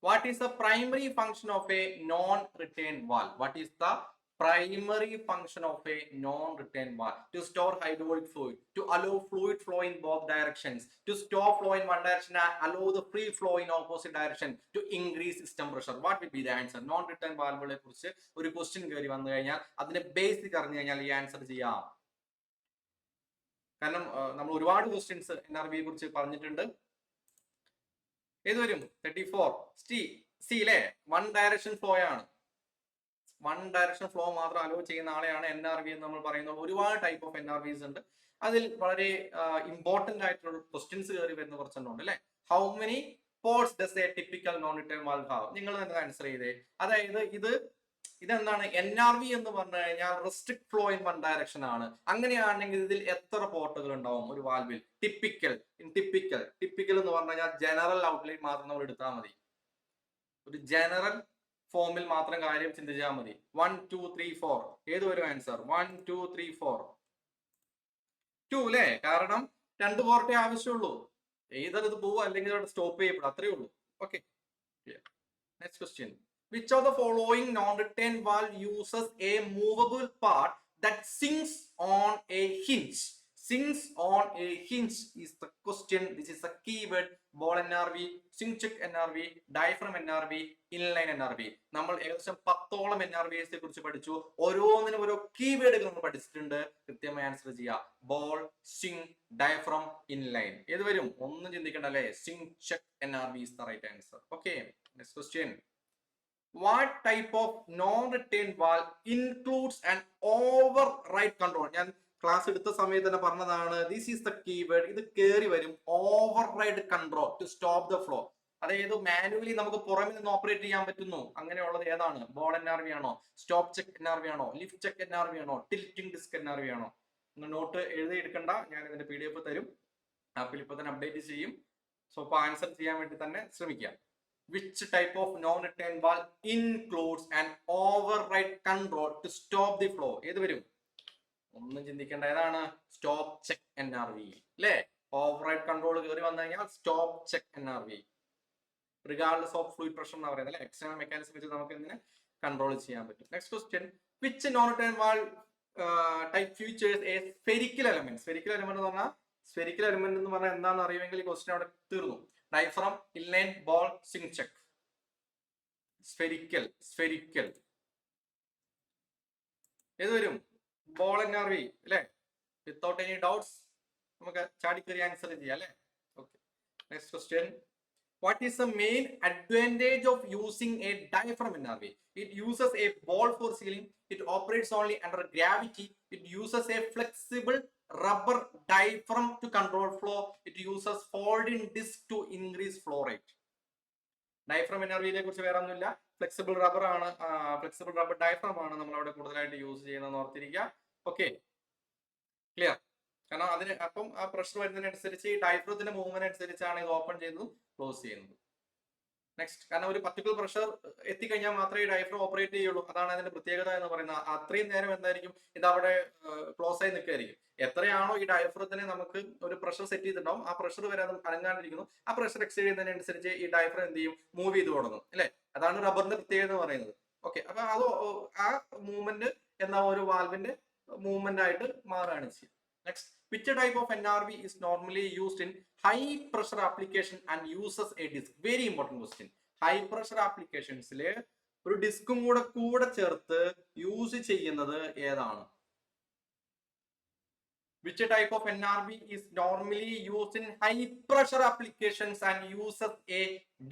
What is the primary function of a non-return valve? What is the primary function of a non-return valve? To store hydraulic fluid, to allow fluid flow in both directions, to stop flow in one direction and allow the free flow in opposite direction, to increase system pressure. What will be the answer? Non-return valve കുറിച്ച് ഒരു ക്വസ്റ്റ്യൻ കയറി വന്നു കഴിഞ്ഞാൽ അതിന്റെ ബേസിക് അറിഞ്ഞു കഴിഞ്ഞാൽ ഈ ആൻസർ ചെയ്യാം. കാരണം നമ്മൾ ഒരുപാട് ക്വസ്റ്റ്യൻസ് NRV കുറിച്ച് പറഞ്ഞിട്ടുണ്ട്. ഏത് വരും? 34. സി അല്ലേ? വൺ ഡയറക്ഷൻ ഫ്ലോ ആണ്. വൺ ഡയറക്ഷൻ ഫ്ലോ മാത്രം അലോ ചെയ്യുന്ന ആളെയാണ് NRV എന്ന് നമ്മൾ പറയുന്നത്. ഒരുപാട് ടൈപ്പ് ഓഫ് NRVs ഉണ്ട്. അതിൽ വളരെ ഇമ്പോർട്ടന്റ് ആയിട്ടുള്ള ക്വസ്റ്റ്യൻസ് കയറി വരുന്ന കുറച്ചെണ്ണം ഉണ്ട് അല്ലെ. How many ports does A typical non return valve have? നിങ്ങൾ തന്നെ ആൻസർ ചെയ്തേ. അതായത് ഇതെന്താണ്? NRV എന്ന് പറഞ്ഞു കഴിഞ്ഞാൽ restrict flow in one direction ആണ്. അങ്ങനെയാണെങ്കിൽ ഇതിൽ എത്ര പോർട്ടുകൾ ഉണ്ടാവും ഒരു വാൽവിൽ? ടിപ്പിക്കൽ എന്ന് പറഞ്ഞു കഴിഞ്ഞാൽ ജനറൽ ഔട്ട്ലൈൻ മാത്രം നമ്മൾ എടുത്താൽ മതി. ഒരു ജനറൽ ഫോമിൽ മാത്രം കാര്യം ചിന്തിച്ചാൽ മതി. 1 2 3 4. ഏത് വരും ആൻസർ? 1 2 3 4. 2 അല്ലേ? കാരണം 2 പോർട്ടേ ആവശ്യമുള്ളൂ. ഏതൊരു ഇത് പോവുക അല്ലെങ്കിൽ സ്റ്റോപ്പ് ചെയ്യപ്പെടും, അത്രേ ഉള്ളൂ. Okay, next question. Which of the following non-return valve uses a movable part that sinks on a hinge? Sinks on a hinge is the question. This is a keyword. Ball NRV, swing check NRV, diaphragm NRV, inline NRV. നമ്മൾ ഏകദേശം 10ഓളം NRVs കുറിച്ച് പഠിച്ചു. ഓരോന്നിനും ഓരോ കീവേഡുകൾ നമ്മൾ പഠിച്ചിട്ടുണ്ട്. കൃത്യമായി ആൻസർ ചെയ്യുക. Ball, swing, diaphragm, inline. ഏത് വരും? ഒന്നും ചിന്തിക്കണ്ട അല്ലേ? Swing check NRV is the right answer. Okay, next question. What type of non-return valve includes an override control? ഞാൻ ക്ലാസ് എടുത്ത സമയത്ത് തന്നെ പറഞ്ഞതാണ്. This is the keyword. ഇത് കയറി വരും. Override control to stop the flow. അതായത് മാനുവലി നമുക്ക് പുറമെ നിന്ന് ഓപ്പറേറ്റ് ചെയ്യാൻ പറ്റുന്നു. അങ്ങനെയുള്ളത് ഏതാണ്? ബോൾ NRV ആണോ? സ്റ്റോപ്പ് ചെക്ക് NRV ആണോ? ലിഫ്റ്റ് ചെക്ക് NRV ആണോ? ടിൽറ്റിംഗ് ഡിസ്ക് NRV ആണോ? നിങ്ങൾ നോട്ട് എഴുതി എടുക്കണ്ട, ഞാൻ ഇതിന്റെ PDF തരും. ആപ്പിൽ ഇപ്പൊ തന്നെ അപ്ഡേറ്റ് ചെയ്യും. സോ ഇപ്പൊ ആൻസർ ചെയ്യാൻ വേണ്ടി തന്നെ ശ്രമിക്കാം. Which type of non-return valve includes an override control to stop the flow? ഏത് വരും? ഒന്നും ചിന്തിക്കേണ്ട. ഏതാണ്? സ്റ്റോപ്പ് ചെക്ക് NRV അല്ലേ? ഓവർറൈഡ് കൺട്രോൾ കയറി വന്നു കഴിഞ്ഞാൽ stop check NRV, regardless of fluid pressure എന്ന് പറയുന്നത് അല്ലെ. എക്സ്റ്റേണൽ മെക്കാനിസം വെച്ച് നമുക്ക് ഇതിനെ കൺട്രോൾ ചെയ്യാൻ പറ്റും. Next question. Which non-return valve type features a spherical element? Spherical element എന്ന് പറഞ്ഞാൽ എന്താണെന്ന് അറിയുമെങ്കിൽ ഈ ക്വസ്റ്റ്യൻ അവിടെ തീർന്നു. Diaphragm, inline, ball, swing check. Spherical ഏത് വരും? ബോൾ NRV അല്ലെ? വിത്തൗട്ട് എനി ഡൗട്ട്സ് നമുക്ക് ചാടിക്കറി ആൻസർ ചെയ്യാം അല്ലെ. Okay, next question. What is the main advantage of using a diaphragm NRV? It uses a ball for sealing. It operates only under gravity. It uses a flexible rubber diaphragm to control flow. It uses folding disc to increase flow rate. Diaphragm NRVയെ കുറിച്ച് വേറെ ഒന്നുമില്ല. ഫ്ലെക്സിബിൾ റബ്ബർ ആണ്, ഫ്ലെക്സിബിൾ റബ്ബർ ഡയഫ്രം ആണ് നമ്മൾ അവിടെ കൂടുതലായിട്ട് യൂസ് ചെയ്യുന്നതെന്ന് ഓർത്തിരിക്കുക. Okay, clear. കാരണം അതിന് അപ്പം ആ പ്രഷർ വരുന്നതിനനുസരിച്ച് ഈ ഡയഫ്രത്തിന്റെ മൂവ്മെന്റ് അനുസരിച്ചാണ് ഇത് ഓപ്പൺ ചെയ്യുന്നതും ക്ലോസ് ചെയ്യുന്നത്. നെക്സ്റ്റ്, കാരണം ഒരു പർട്ടിക്കുലർ പ്രഷർ എത്തിക്കഴിഞ്ഞാൽ മാത്രമേ ഈ ഡയഫ്രം ഓപ്പറേറ്റ് ചെയ്യുള്ളൂ. അതാണ് അതിന്റെ പ്രത്യേകത എന്ന് പറയുന്നത്. അത്രയും നേരം എന്തായിരിക്കും ഇത് അവിടെ ക്ലോസ് ആയി നിൽക്കുകയായിരിക്കും. എത്രയാണോ ഈ ഡയഫ്രത്തിനെ നമുക്ക് ഒരു പ്രഷർ സെറ്റ് ചെയ്തിട്ടുണ്ടാവും, ആ പ്രഷർ വരെ അത് അനങ്ങാണ്ടിരിക്കുന്നു. ആ പ്രഷർ എക്സീഡ് ചെയ്യുന്നതിനനുസരിച്ച് ഈ ഡയഫ്രം എന്ത് ചെയ്യും? മൂവ് ചെയ്ത് തുടങ്ങും അല്ലെ. അതാണ് റബ്ബറിന്റെ പ്രത്യേകത എന്ന് പറയുന്നത്. ഓക്കെ, അപ്പൊ അത് ആ മൂവ്മെന്റ് എന്ന ഒരു വാൽവിന്റെ മൂവ്മെന്റ് ആയിട്ട് മാറുകയാണ് ചെയ്യുക. Next, which type of NRV is normally used in high pressure application and uses a disc? Very important question. High pressure applications-ൽ ഒരു ഡിസ്കും കൂടെ ചേർത്ത് യൂസ് ചെയ്യുന്നത് ഏതാണ്? Which type of NRV is normally used in high pressure applications and uses a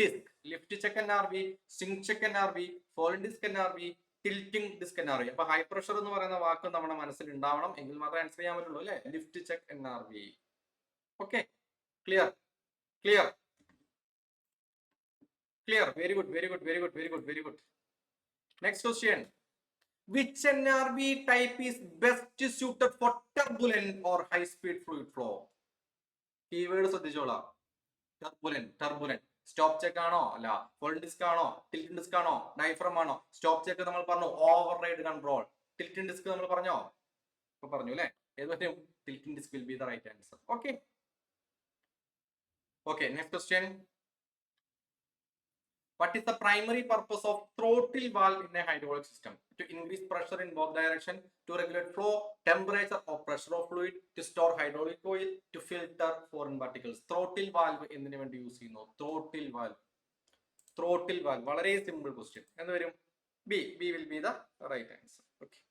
disc? Lift check NRV, swing check NRV, folding disc NRV, tilting disc NRV. അപ്പൊ ഹൈ പ്രഷർ എന്ന് പറയുന്ന വാക്ക് നമ്മുടെ മനസ്സിൽ ഉണ്ടാവണം, എങ്കിൽ മാത്രമേ ആൻസർ ചെയ്യാൻ പറ്റുള്ളൂ അല്ലെ. Lift check NRV. Okay, clear. Clear? Very good, very good, very good, very good, very good. Next question. Which NRB type is best suited for turbulent or high-speed fluid flow? Keywords ശ്രദ്ധിച്ചോളാം. Turbulent. സ്റ്റോപ്പ് ചെക്ക് ആണോ? അല്ല. ഫുൾ ഡിസ്ക് ആണോ? ടിൽറ്റ് ഡിസ്ക് ആണോ? ഡയഫ്രം ആണോ? സ്റ്റോപ്പ് ചെക്ക് നമ്മൾ പറഞ്ഞു override control. Tilting disc നമ്മൾ പറഞ്ഞോ? ഇപ്പൊ പറഞ്ഞു അല്ലേ? ഏത് പറ്റും? Tilting disc will be the right answer. Okay. Okay, next question. What is the primary purpose of throttle valve in a hydraulic system? To increase pressure in both directions, to regulate flow, temperature or pressure of fluid, to store hydraulic oil, to filter foreign particles. Throttle valve എന്തിനു വേണ്ടി യൂസ് ചെയ്യുന്നു? Throttle valve. Throttle valve. വളരെ സിമ്പിൾ ക്വസ്റ്റ്യൻ. എന്ത് വരും? B. B will be the right answer. Okay.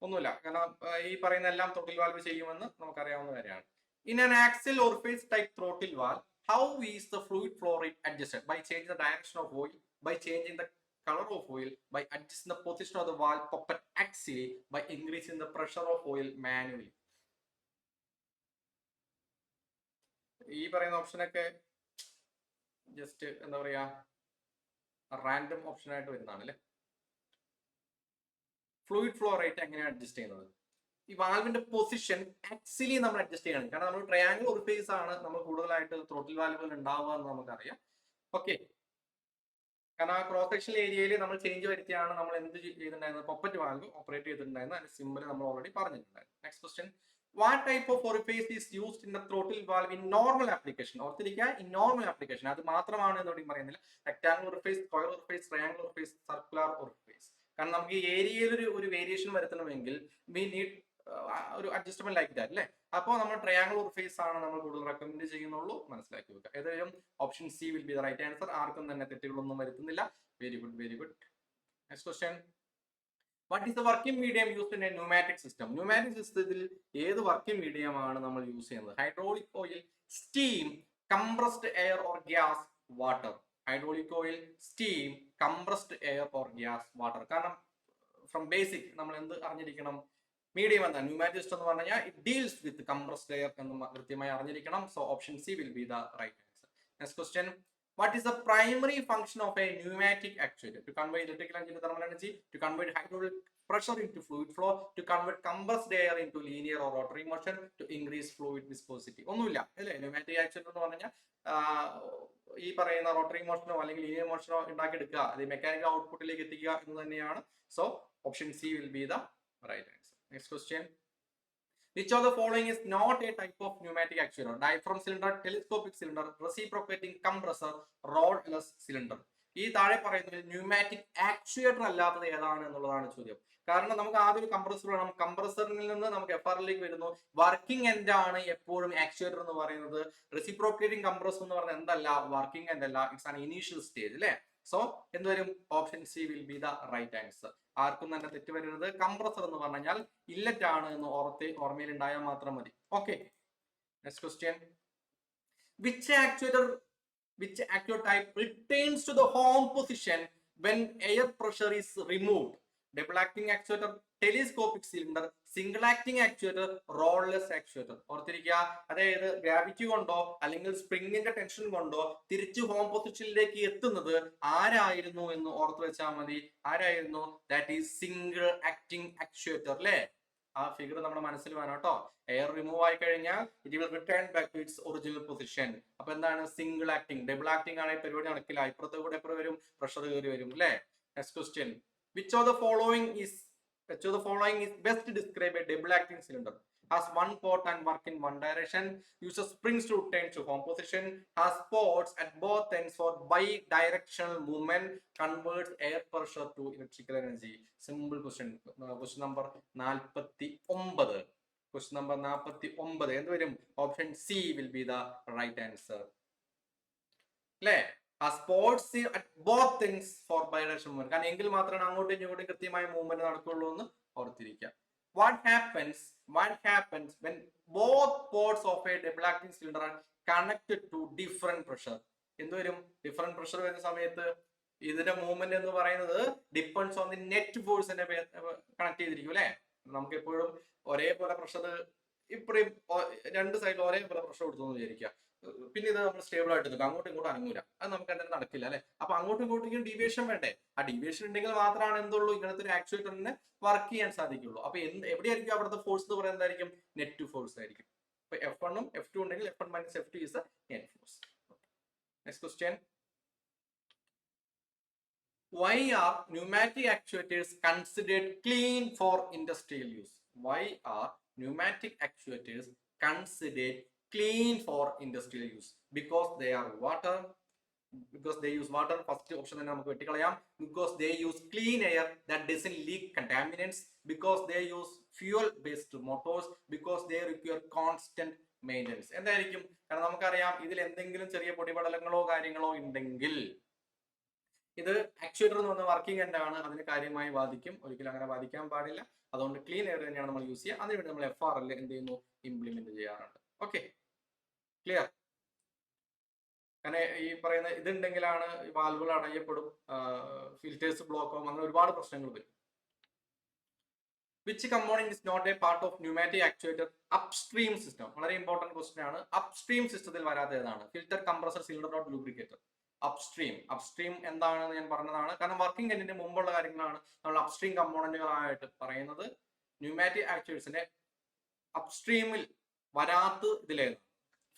ഒന്നുമില്ല, കാരണം ഈ പറയുന്ന എല്ലാം throttle valve ചെയ്യുമെന്ന് നമുക്കറിയാവുന്ന കാര്യമാണ്. In an axial orifice type throttle valve, how is the fluid flow rate adjusted? By changing the direction of oil, by changing the color of oil, by adjusting the position of the valve puppet axially, by increasing the pressure of oil manually. ഈ പറയുന്ന ഓപ്ഷനൊക്കെ ജസ്റ്റ് എന്താ പറയാ റാൻഡം ഓപ്ഷൻ ആയിട്ട് വരുന്നതാണ് അല്ലേ. ഫ്ലൂയിഡ് ഫ്ലോ റേറ്റ് എങ്ങനെയാണ് അഡ്ജസ്റ്റ് ചെയ്യുന്നത്? ഈ വാൽവിന്റെ പൊസിഷൻ ആക്ച്വലി നമ്മൾ അഡ്ജസ്റ്റ് ചെയ്യണം. കാരണം നമ്മൾ ട്രയാങ്കിൾ ഓറിഫേസ് ആണ് നമ്മൾ കൂടുതലായിട്ട് ത്രോട്ടിൽ വാൽവുകൾ ഉണ്ടാവുക എന്ന് നമുക്കറിയാം. ഓക്കെ, കാരണം ആ ക്രോസ് സെക്ഷൻ ഏരിയയിൽ നമ്മൾ ചേഞ്ച് വരുത്തിയാണ് നമ്മൾ എന്ത് ചെയ്തിട്ടുണ്ടായിരുന്നത്? പോപ്പറ്റ് വാൽവ് ഓപ്പറേറ്റ് ചെയ്തിട്ടുണ്ടായിരുന്നത്. അതിന്റെ സിമ്പിൾ നമ്മൾ ഓൾറെഡി പറഞ്ഞിട്ടുണ്ടായിരുന്നു. Next question. What type of orifice is used in the throttle valve in normal application? ഓർത്തിരിക്കുക, in normal application. അത് മാത്രമാണ് എന്നോട് പറയുന്നില്ല. Rectangular orifice, square orifice, triangular orifice, circular orifice. കാരണം നമുക്ക് ഈ ഏരിയയിൽ ഒരു വേരിയേഷൻ വരുത്തണമെങ്കിൽ വി നീഡ് ഒരു അഡ്ജസ്റ്റ്മെന്റ് ലൈക്ക് ദാറ്റ് അല്ലേ. അപ്പോൾ നമ്മൾ ട്രയാംഗിൾ ഓറിഫേസ് ആണ് നമ്മൾ കൂടുതൽ റെക്കമെൻഡ് ചെയ്യുന്നുള്ളൂ. മനസ്സിലാക്കി വെക്കുക. ഏതായാലും option C will be the right answer. ആർക്കും തന്നെ തെറ്റുകളൊന്നും വരുത്തുന്നില്ല. Very good, very good. Next question. What is the working medium used in a pneumatic system? Pneumatic system ഏത് വർക്കിംഗ് മീഡിയം ആണ് നമ്മൾ യൂസ് ചെയ്യുന്നത്? Hydraulic oil, steam, compressed air or gas, water. Hydraulic oil, steam, compressed air or gas, water. കാരണം ഫ്രം ബേസിക് നമ്മൾ എന്ത് അറിഞ്ഞിരിക്കണം? മീഡിയം എന്താണ്? ന്യൂമാറ്റിക് സിസ്റ്റം എന്ന് പറഞ്ഞു കഴിഞ്ഞാൽ it deals with compressed air എന്ന് കൃത്യമായി അറിഞ്ഞിരിക്കണം. So option C will be the right answer. Next question. What is the primary function of a pneumatic actuator? To convey electrical energy into thermal energy, to convert hydraulic pressure into fluid flow, to convert compressed air into linear or rotary motion, to increase fluid viscosity. ഒന്നുമില്ല അല്ലേ. ന്യൂമാറ്റിക് ആക്ച്വേറ്റർ എന്ന് പറഞ്ഞാൽ ഈ പറയുന്ന റോട്ടറി മോഷനോ അല്ലെങ്കിൽ ലീനിയർ മോഷനോ ഉണ്ടാക്കിയെടുക്കുക, അത് മെക്കാനിക്കൽ ഔട്ട്പുട്ടിലേക്ക് എത്തിക്കുക എന്ന് തന്നെയാണ്. So option C will be the right answer. Next question. Which of the following is not a type of pneumatic actuator? Diaphragm cylinder, telescopic cylinder, reciprocating compressor, rodless cylinder. ഈ താഴെ പറയുന്നത് ന്യൂമാറ്റിക് ആക്ച്വേറ്റർ അല്ലാത്തത് ഏതാണ് എന്നുള്ളതാണ് ചോദ്യം. കാരണം നമുക്ക് ആദ്യം ഒരു കംപ്രസർ വേണം. കംപ്രസറിൽ നിന്ന് നമുക്ക് FR-ലേക്ക് വരുന്നു. വർക്കിംഗ് എൻഡ് ആണ് എപ്പോഴും ആക്ച്വേറ്റർ എന്ന് പറയുന്നത്. റെസിപ്രോക്കേറ്റിംഗ് കംപ്രസർ എന്ന് പറയുന്നത് എന്തല്ല? വർക്കിംഗ് എൻഡ് അല്ല, ഇറ്റ്സ് ആൻ ഇനീഷ്യൽ സ്റ്റേജ് അല്ലേ. സോ എന്തുവരും? Option C will be the right answer. ആർക്കും തന്നെ തെറ്റ് വരരുത്. കംപ്രസർ എന്ന് പറഞ്ഞു കഴിഞ്ഞാൽ ഇല്ലറ്റ് ആണ് എന്ന് ഓർമ്മയിൽ ഉണ്ടായാൽ മാത്രം മതി. Okay, next question. Which actuator type returns to the home position when air pressure is removed? Double acting actuator, telescopic cylinder, single acting actuator, rodless actuator. ഓർത്തിരിക്കുക, അതായത് ഗ്രാവിറ്റി കൊണ്ടോ അല്ലെങ്കിൽ സ്പ്രിങ്ങിന്റെ ടെൻഷൻ കൊണ്ടോ തിരിച്ചു ഹോം പൊസിഷനിലേക്ക് എത്തുന്നത് ആരായിരുന്നു എന്ന് ഓർത്ത് വെച്ചാൽ മതി. ആരായിരുന്നു? That is single acting actuator അല്ലേ. ആ ഫിഗർ നമ്മുടെ മനസ്സിൽ വേണം കേട്ടോ. എയർ റിമൂവ് ആയി കഴിഞ്ഞാൽ it will return back to its original position. അപ്പൊ എന്താണ്? Single acting. ഡബിൾ ആക്ടിംഗ് ആണെങ്കിൽ പരിപാടി നടക്കില്ല. ഇപ്പുറത്തെ കൂടെ എപ്പോഴും വരും? പ്രഷർ കയറി വരും അല്ലേ. Next question. Which of the following is best to describe a double acting cylinder? Has one port and work in one direction, uses springs to return to home position, has ports at both ends for bi-directional movement, converts air pressure to electrical energy. Simple question. Question number 49. Question number 49. എന്ത് വരും? Option C will be the right answer അല്ലേ. Sports at both things for bidirectional movement. കാരണം എങ്കിൽ മാത്രമാണ് അങ്ങോട്ടും ഇങ്ങോട്ടും കൃത്യമായ മൂവ്മെന്റ് നടക്കുള്ളൂ എന്ന് ഓർത്തിരിക്കുക. What happens when both ports of a double acting cylinder are connected to different pressure? എന്തുവരും? ഡിഫറെന്റ് പ്രഷർ വരുന്ന സമയത്ത് ഇതിന്റെ മൂവ്മെന്റ് എന്ന് പറയുന്നത് ഡിപ്പെൻഡ്സ് ഓൺ ദി നെറ്റ് ഫോഴ്സിനെ കണക്ട് ചെയ്തിരിക്കും അല്ലെ. നമുക്ക് എപ്പോഴും ഒരേപോലെ പ്രഷർ ഇപ്പഴും രണ്ട് സൈഡിൽ ഒരേപോലെ പ്രഷർ കൊടുത്തു എന്ന് വിചാരിക്കുക. പിന്നെ ഇത് നമ്മൾ സ്റ്റേബിൾ ആയിട്ട് നിൽക്കും, അങ്ങോട്ടും ഇങ്ങോട്ടും അനങ്ങൂല. അത് നമുക്ക് എന്തായാലും നടക്കില്ല അല്ലെ. അപ്പൊ അങ്ങോട്ടും ഇങ്ങോട്ടും ഡീവിയേഷൻ വേണ്ടേ? ആ ഡീവിയേഷൻ ഉണ്ടെങ്കിൽ മാത്രമാണ് എന്തുള്ളൂ ഇങ്ങനത്തെ ഒരു ആക്ച്വേറ്ററിന് വർക്ക് ചെയ്യാൻ സാധിക്കുള്ളൂ. അപ്പൊ എവിടെയായിരിക്കും അവിടുത്തെ ഫോഴ്സ് എന്ന് പറയുന്നത്? എന്തായിരിക്കും? നെറ്റ് ഫോഴ്സ് ആയിരിക്കും. അപ്പൊ F1 F2 ഉണ്ടെങ്കിൽ F1 - F2 is the net force. Next question. Why are pneumatic actuators considered clean for industrial use? Why are pneumatic actuators considered clean for industrial use? Because they are water. Because they use water. First option തന്നെ നമുക്ക് വെട്ടിക്കളയാം. Because they use clean air that doesn't leak contaminants. Because they use fuel based motors. Because they require constant maintenance. എന്തായിരിക്കും? കാരണം നമുക്കറിയാം ഇതിൽ എന്തെങ്കിലും ചെറിയ പൊടിപടലങ്ങളോ കാര്യങ്ങളോ ഉണ്ടെങ്കിൽ ഇത് ആക്ച്വേറ്റർ എന്ന് പറഞ്ഞ വർക്കിംഗ് എൻഡ് ആണ്, അതിന് കാര്യമായി ബാധിക്കും. ഒരിക്കലും അങ്ങനെ ബാധിക്കാൻ പാടില്ല. അതുകൊണ്ട് ക്ലീൻ എയർ തന്നെയാണ് നമ്മൾ യൂസ് ചെയ്യുക. അതിനുവേണ്ടി നമ്മൾ FRL എന്ത് ചെയ്യുന്നു? ഇംപ്ലിമെന്റ് ചെയ്യാറുണ്ട്. Okay, clear? അങ്ങനെ ഈ പറയുന്ന ഇതുണ്ടെങ്കിലാണ് വാൽവുകൾ അടയപ്പെടും, ഫിൽറ്റേഴ്സ് ബ്ലോക്ക് ആവും, അങ്ങനെ ഒരുപാട് പ്രശ്നങ്ങൾ വരും. Which component is not a part of pneumatic actuator upstream system? വളരെ ഇമ്പോർട്ടന്റ് ക്വസ്റ്റൻ ആണ്. അപ്സ്ട്രീം സിസ്റ്റത്തിൽ വരാത്ത ഏതാണ്? Filter, compressor, cylinder rod, lubricator. Upstream എന്താണെന്ന് ഞാൻ പറഞ്ഞതാണ്. കാരണം വർക്കിംഗ് എൻഡിന് മുമ്പുള്ള കാര്യങ്ങളാണ് നമ്മൾ അപ്സ്ട്രീം കമ്പോണന്റുകളായിട്ട് പറയുന്നത്. ന്യൂമാറ്റിക് ആക്ച്വേറ്റേഴ്സിന്റെ അപ്സ്ട്രീമിൽ വരാത്ത ഇതിലേതാണ്?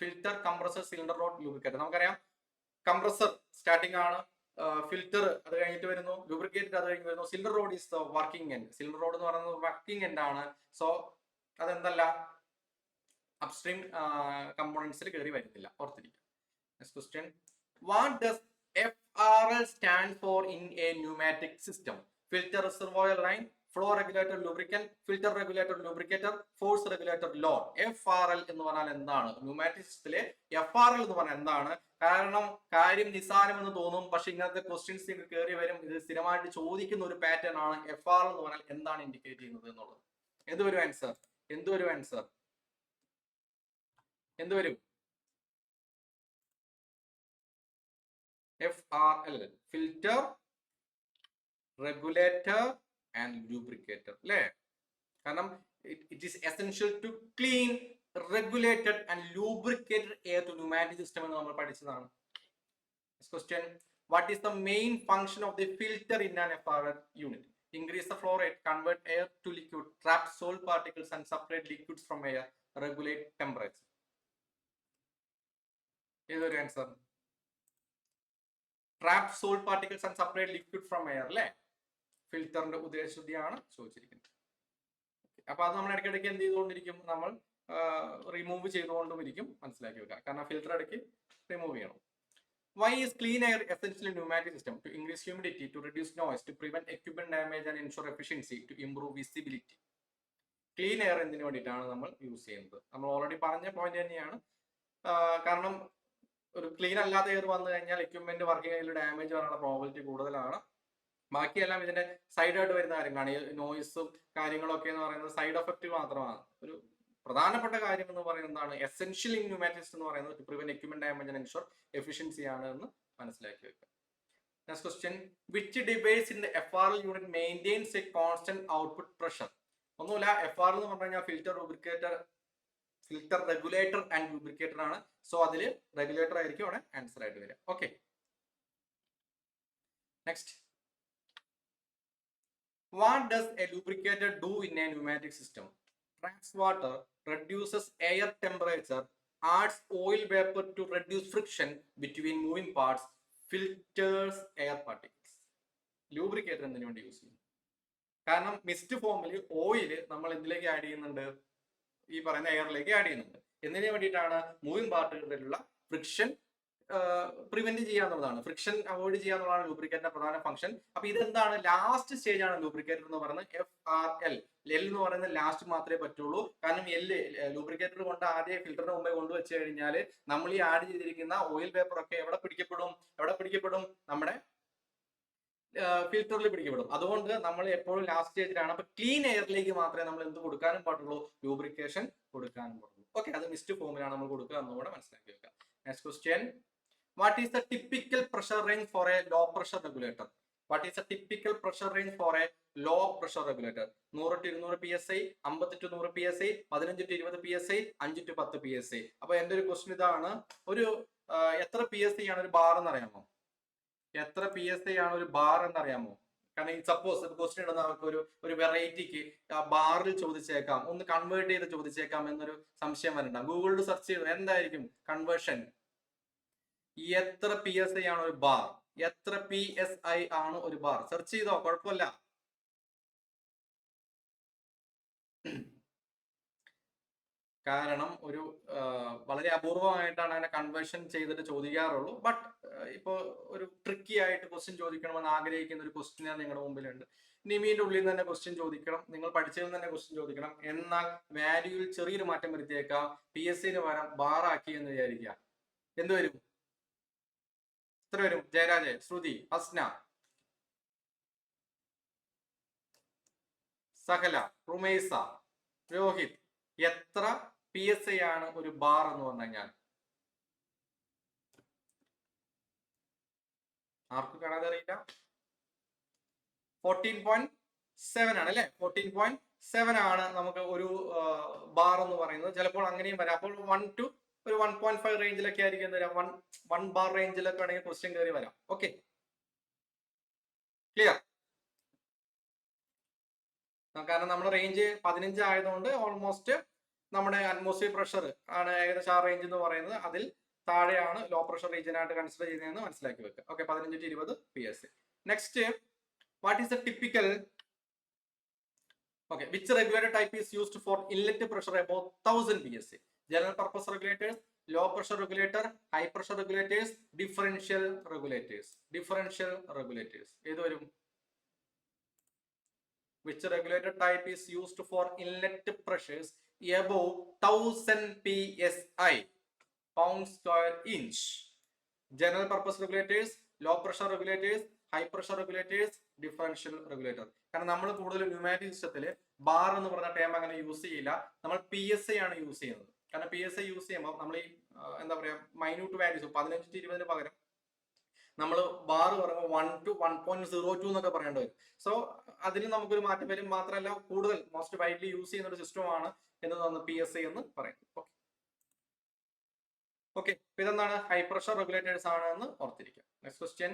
Filter, compressor, cylinder rod, lubricator. നമുക്കറിയാം കംപ്രസർ സ്റ്റാർട്ടിംഗ് ആണ്, ഫിൽറ്റർ അത് കഴിഞ്ഞിട്ട് വരുന്നു, ലൂബ്രിക്കേറ്റർ അത് കഴിഞ്ഞ് വരുന്നു, cylinder rod is the working end. Cylinder rod എന്ന് പറയുന്നത് വർക്കിംഗ് എൻഡ് ആണ്. സോ അതെന്തല്ല, അപ്സ്ട്രീം കമ്പോണന്റ്സിൽ കയറി വരുന്നില്ല, ഓർത്തിരിക്കുക. Next question. What does FRL stand for in a pneumatic system? Filter, reservoir line, flow regulator, lubricant, filter regulator, lubricator, force regulator, load. FRL എന്ന് പറഞ്ഞാൽ എന്താണ്? ന്യൂമാറ്റിക് സിസ്റ്റത്തിലെ FRL എന്ന് പറഞ്ഞാൽ എന്താണ്? കാരണം കാര്യം നിസ്സാരം എന്ന് തോന്നും, പക്ഷെ ഇങ്ങനത്തെ ക്വസ്റ്റ്യൻസ് കയറി വരും. ഇത് സ്ഥിരമായിട്ട് ചോദിക്കുന്ന ഒരു പാറ്റേൺ ആണ്. FRL എന്ന് പറഞ്ഞാൽ എന്താണ് ഇൻഡിക്കേറ്റ് ചെയ്യുന്നത് എന്നുള്ളത്. എന്തുവരും ആൻസർ? എന്തുവരും? FRL, filter, regulator and lubricator അല്ലേ? കാരണം it is essential to clean, regulated and lubricated air to pneumatic system എന്ന് നമ്മൾ പഠിച്ചതാണ്. Next question. What is the main function of the filter in an FRL unit? Increase the flow rate, convert air to liquid, trap salt particles and separate liquids from air, regulate temperature. ഏതൊരു answer? Trap salt particles and separate liquid from air അല്ലേ? ഫിൽറ്ററിന്റെ ഉദ്ദേശശുദ്ധിയാണ് ചോദിച്ചിരിക്കുന്നത്. അപ്പൊ അത് നമ്മൾ ഇടയ്ക്കിടയ്ക്ക് എന്ത് ചെയ്തുകൊണ്ടിരിക്കും? നമ്മൾ റിമൂവ് ചെയ്തുകൊണ്ടും ഇരിക്കും, മനസ്സിലാക്കി വെക്കുക. കാരണം ഫിൽറ്റർ ഇടയ്ക്ക് റിമൂവ് ചെയ്യണം. Why is clean air essential in pneumatic system? To increase humidity, to reduce noise, to prevent equipment damage and ensure efficiency, to improve visibility. Clean air എന്തിനു വേണ്ടിയിട്ടാണ് നമ്മൾ യൂസ് ചെയ്യുന്നത്? നമ്മൾ ഓൾറെഡി പറഞ്ഞ പോയിന്റ് തന്നെയാണ്. കാരണം ഒരു ക്ലീൻ അല്ലാത്ത എയർ വന്നു കഴിഞ്ഞാൽ എക്യുപ്മെന്റ് വർക്കിംഗ് ആയിട്ട് ഡാമേജ് വരാനുള്ള പ്രോബിലിറ്റി കൂടുതലാണ്. ബാക്കിയെല്ലാം ഇതിന്റെ സൈഡായിട്ട് വരുന്ന കാര്യങ്ങളാണ്. ഈ നോയിസും കാര്യങ്ങളൊക്കെ എന്ന് പറയുന്നത് സൈഡ് എഫക്റ്റ് മാത്രമാണ്. ഒരു പ്രധാനപ്പെട്ട കാര്യം എന്ന് പറയുന്നതാണ് എസെൻഷ്യൽ ഇൻ ന്യൂമാറ്റിക്സ് എന്ന് പറയുന്നത് to prevent equipment damage and ensure efficiency ആണ് എന്ന് മനസ്സിലാക്കി വെക്കുക. Next question. Which device in the FRL unit maintains a constant output pressure? ഒന്നുമില്ല, FRL എന്ന് പറഞ്ഞു കഴിഞ്ഞാൽ ഫിൽറ്റർ റെഗുലേറ്റർ ആൻഡ് ലൂബ്രിക്കേറ്റർ ആണ്. സോ അതിൽ റെഗുലേറ്റർ ആയിരിക്കും അവിടെ ആൻസർ ആയിട്ട് വരിക. Okay, next. What does a lubricator do in a pneumatic system? Traps water, reduces air temperature, adds oil vapor to reduce friction between moving parts, filters air particles. Lubricator എന്തിനു വേണ്ടി യൂസ് ചെയ്യും? കാരണം മിസ്റ്റ് ഫോമിൽ ഓയിൽ നമ്മൾ എന്തിലേക്ക് ആഡ് ചെയ്യുന്നുണ്ട്? ഈ പറയുന്ന എയറിലേക്ക് ആഡ് ചെയ്യുന്നുണ്ട്. എന്തിനു വേണ്ടിയിട്ടാണ്? മൂവിംഗ് പാർട്ടുകളിലുള്ള ഫ്രിക്ഷൻ പ്രിവെന്റ് ചെയ്യാന്നുള്ളതാണ്, ഫ്രിക്ഷൻ അവോയ്ഡ് ചെയ്യാന്നുള്ളതാണ് ലൂബ്രിക്കേറ്ററിന്റെ പ്രധാന ഫംഗ്ഷൻ. അപ്പൊ ഇതെന്താണ്? ലാസ്റ്റ് സ്റ്റേജ് ആണ് ലൂബ്രിക്കേറ്റർ എന്ന് പറയുന്നത്. FRL എന്ന് പറയുന്നത് ലാസ്റ്റ് മാത്രമേ പറ്റുള്ളൂ. കാരണം ലൂബ്രിക്കേറ്റർ കൊണ്ട് ആദ്യം ഫിൽറ്ററിന് മുമ്പേ കൊണ്ടുവച്ച് കഴിഞ്ഞാൽ നമ്മൾ ഈ ആഡ് ചെയ്തിരിക്കുന്ന ഓയിൽ പേപ്പർ ഒക്കെ എവിടെ പിടിക്കപ്പെടും? നമ്മുടെ ഫിൽറ്ററിൽ പിടിക്കപ്പെടും. അതുകൊണ്ട് നമ്മൾ എപ്പോഴും ലാസ്റ്റ് സ്റ്റേജിലാണ്. അപ്പൊ ക്ലീൻ എയറിലേക്ക് മാത്രമേ നമ്മൾ എന്ത് കൊടുക്കാനും പാടുള്ളൂ? ലൂബ്രിക്കേഷൻ കൊടുക്കാനും പാടുള്ളൂ. ഓക്കെ, അത് മിസ്റ്റ് ഫോമിലാണ് നമ്മൾ കൊടുക്കുക എന്നുകൂടെ മനസ്സിലാക്കി വെക്കുക. Next question. What is the typical pressure range for a low pressure regulator? What is a typical pressure range for a low pressure regulator? 100 to 200 PSI, 50 to 100 PSI, 15 to 20 PSI, 5 to 10 PSI. അപ്പൊ എന്റെ ഒരു ക്വസ്റ്റ്യൻ ഇതാണ്, ഒരു എത്ര PSI ആണ് ഒരു ബാർ എന്ന് അറിയാമോ? എത്ര PSI ആണ് ഒരു ബാർ എന്ന് അറിയാമോ? കാരണം സപ്പോസ് ക്വസ്റ്റ്യൻ ഇടുന്ന നമുക്ക് ഒരു വെറൈറ്റിക്ക് ബാറിൽ ചോദിച്ചേക്കാം, ഒന്ന് കൺവേർട്ട് ചെയ്ത് ചോദിച്ചേക്കാം എന്നൊരു സംശയം വരണ്ട. ഗൂഗിളിൽ സെർച്ച് ചെയ്തു എന്തായിരിക്കും കൺവേർഷൻ? എത്ര PSI ആണ് ഒരു ബാർ? എത്ര PSI ആണ് ഒരു ബാർ? സെർച്ച് ചെയ്തോ, കുഴപ്പമില്ല. കാരണം ഒരു വളരെ അപൂർവമായിട്ടാണ് അതിനെ കൺവേർഷൻ ചെയ്തിട്ട് ചോദിക്കാറുള്ളൂ. ബട്ട് ഇപ്പൊ ഒരു ട്രിക്കി ആയിട്ട് ക്വസ്റ്റ്യൻ ചോദിക്കണമെന്ന് ആഗ്രഹിക്കുന്ന ഒരു ക്വസ്റ്റ്യൻ നിങ്ങളുടെ മുമ്പിലുണ്ട്. നിമിയുടെ ഉള്ളിൽ നിന്ന് തന്നെ ക്വസ്റ്റ്യൻ ചോദിക്കണം, നിങ്ങൾ പഠിച്ചതിൽ നിന്ന് തന്നെ ക്വസ്റ്റ്യൻ ചോദിക്കണം, എന്നാൽ വാല്യൂവിൽ ചെറിയൊരു മാറ്റം വരുത്തിയേക്കാം, PSIന് പകരം ബാർ ആക്കി എന്ന് വിചാരിക്കുക. എന്ത് വരും? എത്ര വരും? ജയരാജ്, ശ്രുതി, ഹസ്ന, സഹല, റുമൈസ, രോഹിത്, എത്ര PSI ആണ് ഒരു ബാർ എന്ന് പറഞ്ഞു കഴിഞ്ഞാൽ? ആർക്കും കാണാതെ അറിയില്ല. 14.7 ആണ് അല്ലെ? 14.7 ആണ് നമുക്ക് ഒരു ബാർ എന്ന് പറയുന്നത്. ചിലപ്പോൾ അങ്ങനെയും വരാം. അപ്പോൾ 1 to 1.5 റേഞ്ചിലൊക്കെ ആയിരിക്കും എന്താ 1 ബാർ റേഞ്ചിലൊക്കെ ആണെങ്കിൽ ക്വസ്റ്റ്യൻ കയറി വരാം. Okay, clear? കാരണം നമ്മുടെ റേഞ്ച് 15 ആയതുകൊണ്ട് ഓൾമോസ്റ്റ് നമ്മുടെ അറ്റ്മോസ്ഫിയർ പ്രഷർ ആണ് ഏകദേശം ആ റേഞ്ച് എന്ന് പറയുന്നത്. അതിൽ താഴെയാണ് ലോ പ്രഷർ റീജിയനായിട്ട് കൺസിഡർ ചെയ്യുന്നതെന്ന് മനസ്സിലാക്കി വെക്കുക. Okay, 15 to 20 PSI. Next, what is the typical which regulator type is used for inlet pressure above 1000 PSI? General purpose regulators, low pressure regulator, high pressure regulators, differential regulators. Differential regulators ഏത് വരും? Which regulator type is used for inlet pressures above 1000 PSI, pound square inch? General purpose regulators, low pressure regulators, high pressure regulators, differential regulator. കാരണം നമ്മൾ കൂടുതൽ ന്യൂമാറ്റിക് സിസ്റ്റത്തിൽ ബാർ എന്ന് പറഞ്ഞ ടേം അങ്ങനെ യൂസ് ചെയ്യില്ല, നമ്മൾ PSI ആണ് യൂസ് ചെയ്യുന്നത്. കാരണം PSI യൂസ് ചെയ്യുമ്പോൾ നമ്മൾ ഈ എന്താ പറയാ മൈന്യൂട്ട് വാല്യൂസ് 15 to 20 പകരം നമ്മൾ ബാർ പറയുമ്പോൾ 1 to 1.02 എന്നൊക്കെ പറയേണ്ടി വരും. സോ അതിന് നമുക്കൊരു മാറ്റം വരും. മാത്രമല്ല കൂടുതൽ മോസ്റ്റ് വൈഡ്ലി യൂസ് ചെയ്യുന്ന ഒരു സിസ്റ്റമാണ് എന്ന് PSI എന്ന് പറയുന്നത്. ഓക്കെ, ഇതെന്താണ്? ഹൈ പ്രഷർ റെഗുലേറ്റേഴ്സ് ആണ് എന്ന് ഓർത്തിരിക്കുക. Next question,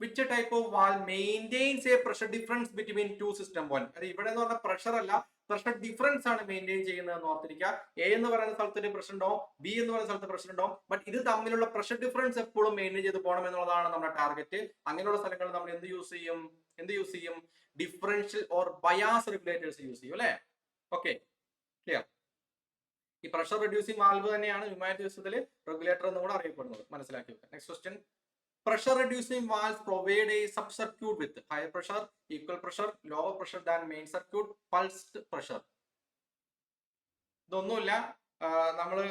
which type of valve maintains a pressure difference between two system one? അത് ഇവിടെ എന്ന് പറഞ്ഞാൽ പ്രഷർ അല്ല, പ്രഷർ ഡിഫറൻസ് ആണ് മെയിൻറ്റെയിൻ ചെയ്യുന്നത് ഓർത്തിരിക്കുക. എ എന്ന് പറയുന്ന സ്ഥലത്ത് പ്രഷർ ഉണ്ടാവും, ബി എന്ന് പറയുന്ന സ്ഥലത്ത് പ്രഷർ ഉണ്ടാവും, ബട്ട് ഇത് തമ്മിലുള്ള പ്രഷർ ഡിഫറൻസ് എപ്പോഴും മെയിൻറ്റെയിൻ ചെയ്ത് പോകണം എന്നുള്ളതാണ് നമ്മുടെ ടാർഗറ്റ്. അങ്ങനെയുള്ള സ്ഥലങ്ങളിൽ നമ്മൾ എന്ത് യൂസ് ചെയ്യും? Differential or bias regulators use ചെയ്യും അല്ലെ? Okay, clear? ഈ പ്രഷർ റെഡ്യൂസിംഗ് വാൽവ് തന്നെയാണ് ന്യൂമാറ്റിക് സിസ്റ്റത്തിൽ റെഗുലേറ്റർ എന്ന് കൂടെ അറിയപ്പെടുന്നത്. മനസ്സിലാക്കി വെക്കുക. Next question, pressure reducing valves provide a sub-circuit with higher pressure, equal pressure, lower pressure than main circuit, pulsed pressure. ഇതൊന്നുമില്ല, നമ്മള്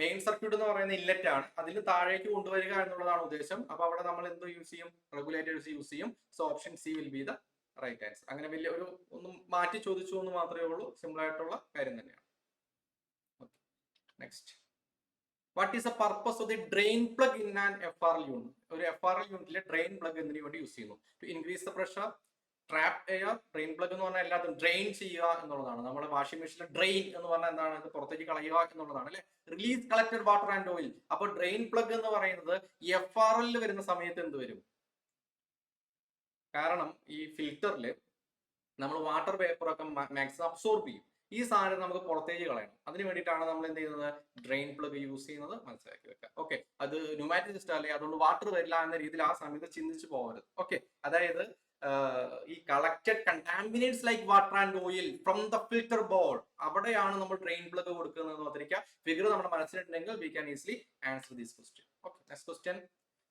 മെയിൻ സർക്യൂട്ട് എന്ന് പറയുന്ന ഇൻലെറ്റ് ആണ്, അതിൽ താഴേക്ക് കൊണ്ടുവരിക എന്നുള്ളതാണ് ഉദ്ദേശം. അപ്പൊ അവിടെ നമ്മൾ എന്ത് യൂസ് ചെയ്യും? റെഗുലേറ്റേഴ്സ് യൂസ് ചെയ്യും. So option C will be the right answer. അങ്ങനെ വലിയ ഒരു ഒന്നും മാറ്റി ചോദിച്ചു എന്ന് മാത്രമേ ഉള്ളൂ, സിമ്പിൾ ആയിട്ടുള്ള കാര്യം തന്നെയാണ്. Next, what is the purpose of the drain plug in an FRL unit? ഒരു FRL യൂണിറ്റിലെ ഡ്രെയിൻ പ്ലഗ് എന്തിനു വേണ്ടി യൂസ് ചെയ്യുന്നു? To increase the pressure, trap air. Drain plug എന്ന് പറഞ്ഞാൽ എല്ലാത്തും ഡ്രെയിൻ ചെയ്യുക എന്നുള്ളതാണ്. നമ്മുടെ വാഷിംഗ് മെഷീനിലെ ഡ്രെയിൻ എന്ന് പറഞ്ഞാൽ എന്താണ്? ഇത് പുറത്തേക്ക് കളയുക എന്നുള്ളതാണ് അല്ലെ? Release collected water and oil. അപ്പൊ ഡ്രെയിൻ പ്ലഗ് എന്ന് പറയുന്നത് FRL വരുന്ന സമയത്ത് എന്ത് വരും? കാരണം ഈ ഫിൽറ്ററിൽ നമ്മൾ വാട്ടർ വേപ്പർ ഒക്കെ മാക്സിമം അബ്സോർബ് ചെയ്യും. ഈ സാധനം നമുക്ക് പുറത്തേക്ക് കളയണം. അതിന് വേണ്ടിയിട്ടാണ് നമ്മൾ എന്ത് ചെയ്യുന്നത്? ഡ്രെയിൻ പ്ലഗ് യൂസ് ചെയ്യുന്നത്. മനസ്സിലാക്കി വെക്കാം. ഓക്കെ, അത് ന്യൂമാറ്റിക് സിസ്റ്റം അല്ലേ, അതുകൊണ്ട് വാട്ടർ വരില്ല എന്ന രീതിയിൽ ആ സമയത്ത് ചിന്തിച്ചു പോകരുത്. ഓക്കെ, അതായത് ഈ collected contaminates like water and oil from the filter bowl, അവിടെയാണ് നമ്മൾ ഡ്രെയിൻ പ്ലഗ് കൊടുക്കുന്നത് ഓർത്തിരിക്കുക. ഫിഗർ നമ്മുടെ മനസ്സിലുണ്ടെങ്കിൽ we can easily answer this question. Okay, next question,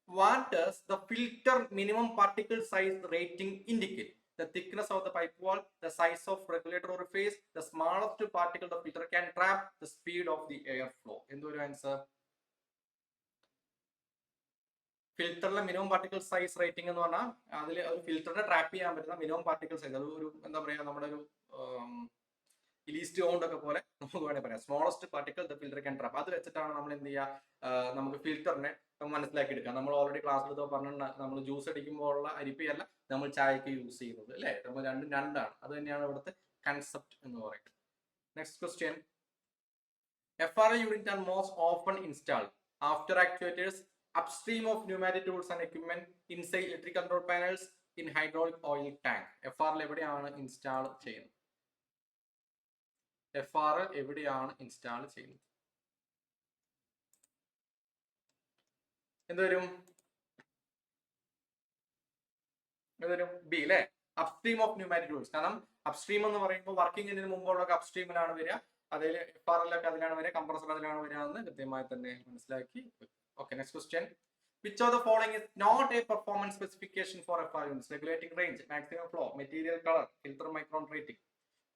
what does the filter minimum particle size rating indicate? The thickness of the pipe wall, the size of regulator orifice, the smallest particle the filter can trap, the speed of the air flow. എന്തൊരു ആൻസർ? ഫിൽറ്ററിലെ മിനിമം പാർട്ടിക്കിൾ സൈസ് റേറ്റിംഗ് എന്ന് പറഞ്ഞാൽ അതിൽ ഒരു ഫിൽറ്ററിനെ ട്രാപ്പ് ചെയ്യാൻ പറ്റുന്ന മിനിമം പാർട്ടിക്കിൾ സൈസ്, അത് ഒരു എന്താ പറയാ നമ്മുടെ ഒരു ലീസ്റ്റ് കൗണ്ട് ഒക്കെ പോലെ നമുക്ക് വേണമെങ്കിൽ പറയാം. Smallest particle the filter can trap. അത് വെച്ചിട്ടാണ് നമ്മൾ എന്ത് ചെയ്യുക, നമുക്ക് ഫിൽറ്ററിനെ മനസ്സിലാക്കി എടുക്കാം. നമ്മൾ ഓൾറെഡി ക്ലാസ്സിൽ പറഞ്ഞ നമ്മൾ ജ്യൂസ് അടിക്കുമ്പോൾ ഉള്ള അരിപ്പയല്ല നമ്മൾ ചായക്ക് യൂസ് ചെയ്യുന്നത് അല്ലേ. നമ്മൾ രണ്ടും രണ്ടാണ്. അത് തന്നെയാണ് ഇവിടുത്തെ കൺസെപ്റ്റ് എന്ന് പറയുന്നത്. Next question. FRL unit are most often installed after actuators upstream of pneumatic tools and equipment, inside electric control panels, in hydraulic oil tank. FRL എവിടെയാണ് ഇൻസ്റ്റാൾ ചെയ്യുന്നത്? FRL എവിടെയാണ് ഇൻസ്റ്റാൾ ചെയ്യുന്നത്? എന്തുവരും? ബി അല്ലേ. Upstream of pneumatic tools. കാരണം അപ്സ്ട്രീം എന്ന് പറയുമ്പോൾ വർക്കിംഗിന് മുമ്പുള്ള അപ്സ്ട്രീമിലാണ് വരിക. അതിൽ FRL ഒക്കെ അതിലാണ് വരിക, കംപ്രസർ അതിലാണ് വരിക എന്ന് കൃത്യമായി തന്നെ മനസ്സിലാക്കി. Okay, next question. Which of the following is not a performance specification for FRL units? Regulating range, maximum flow, material color, filter micron rating.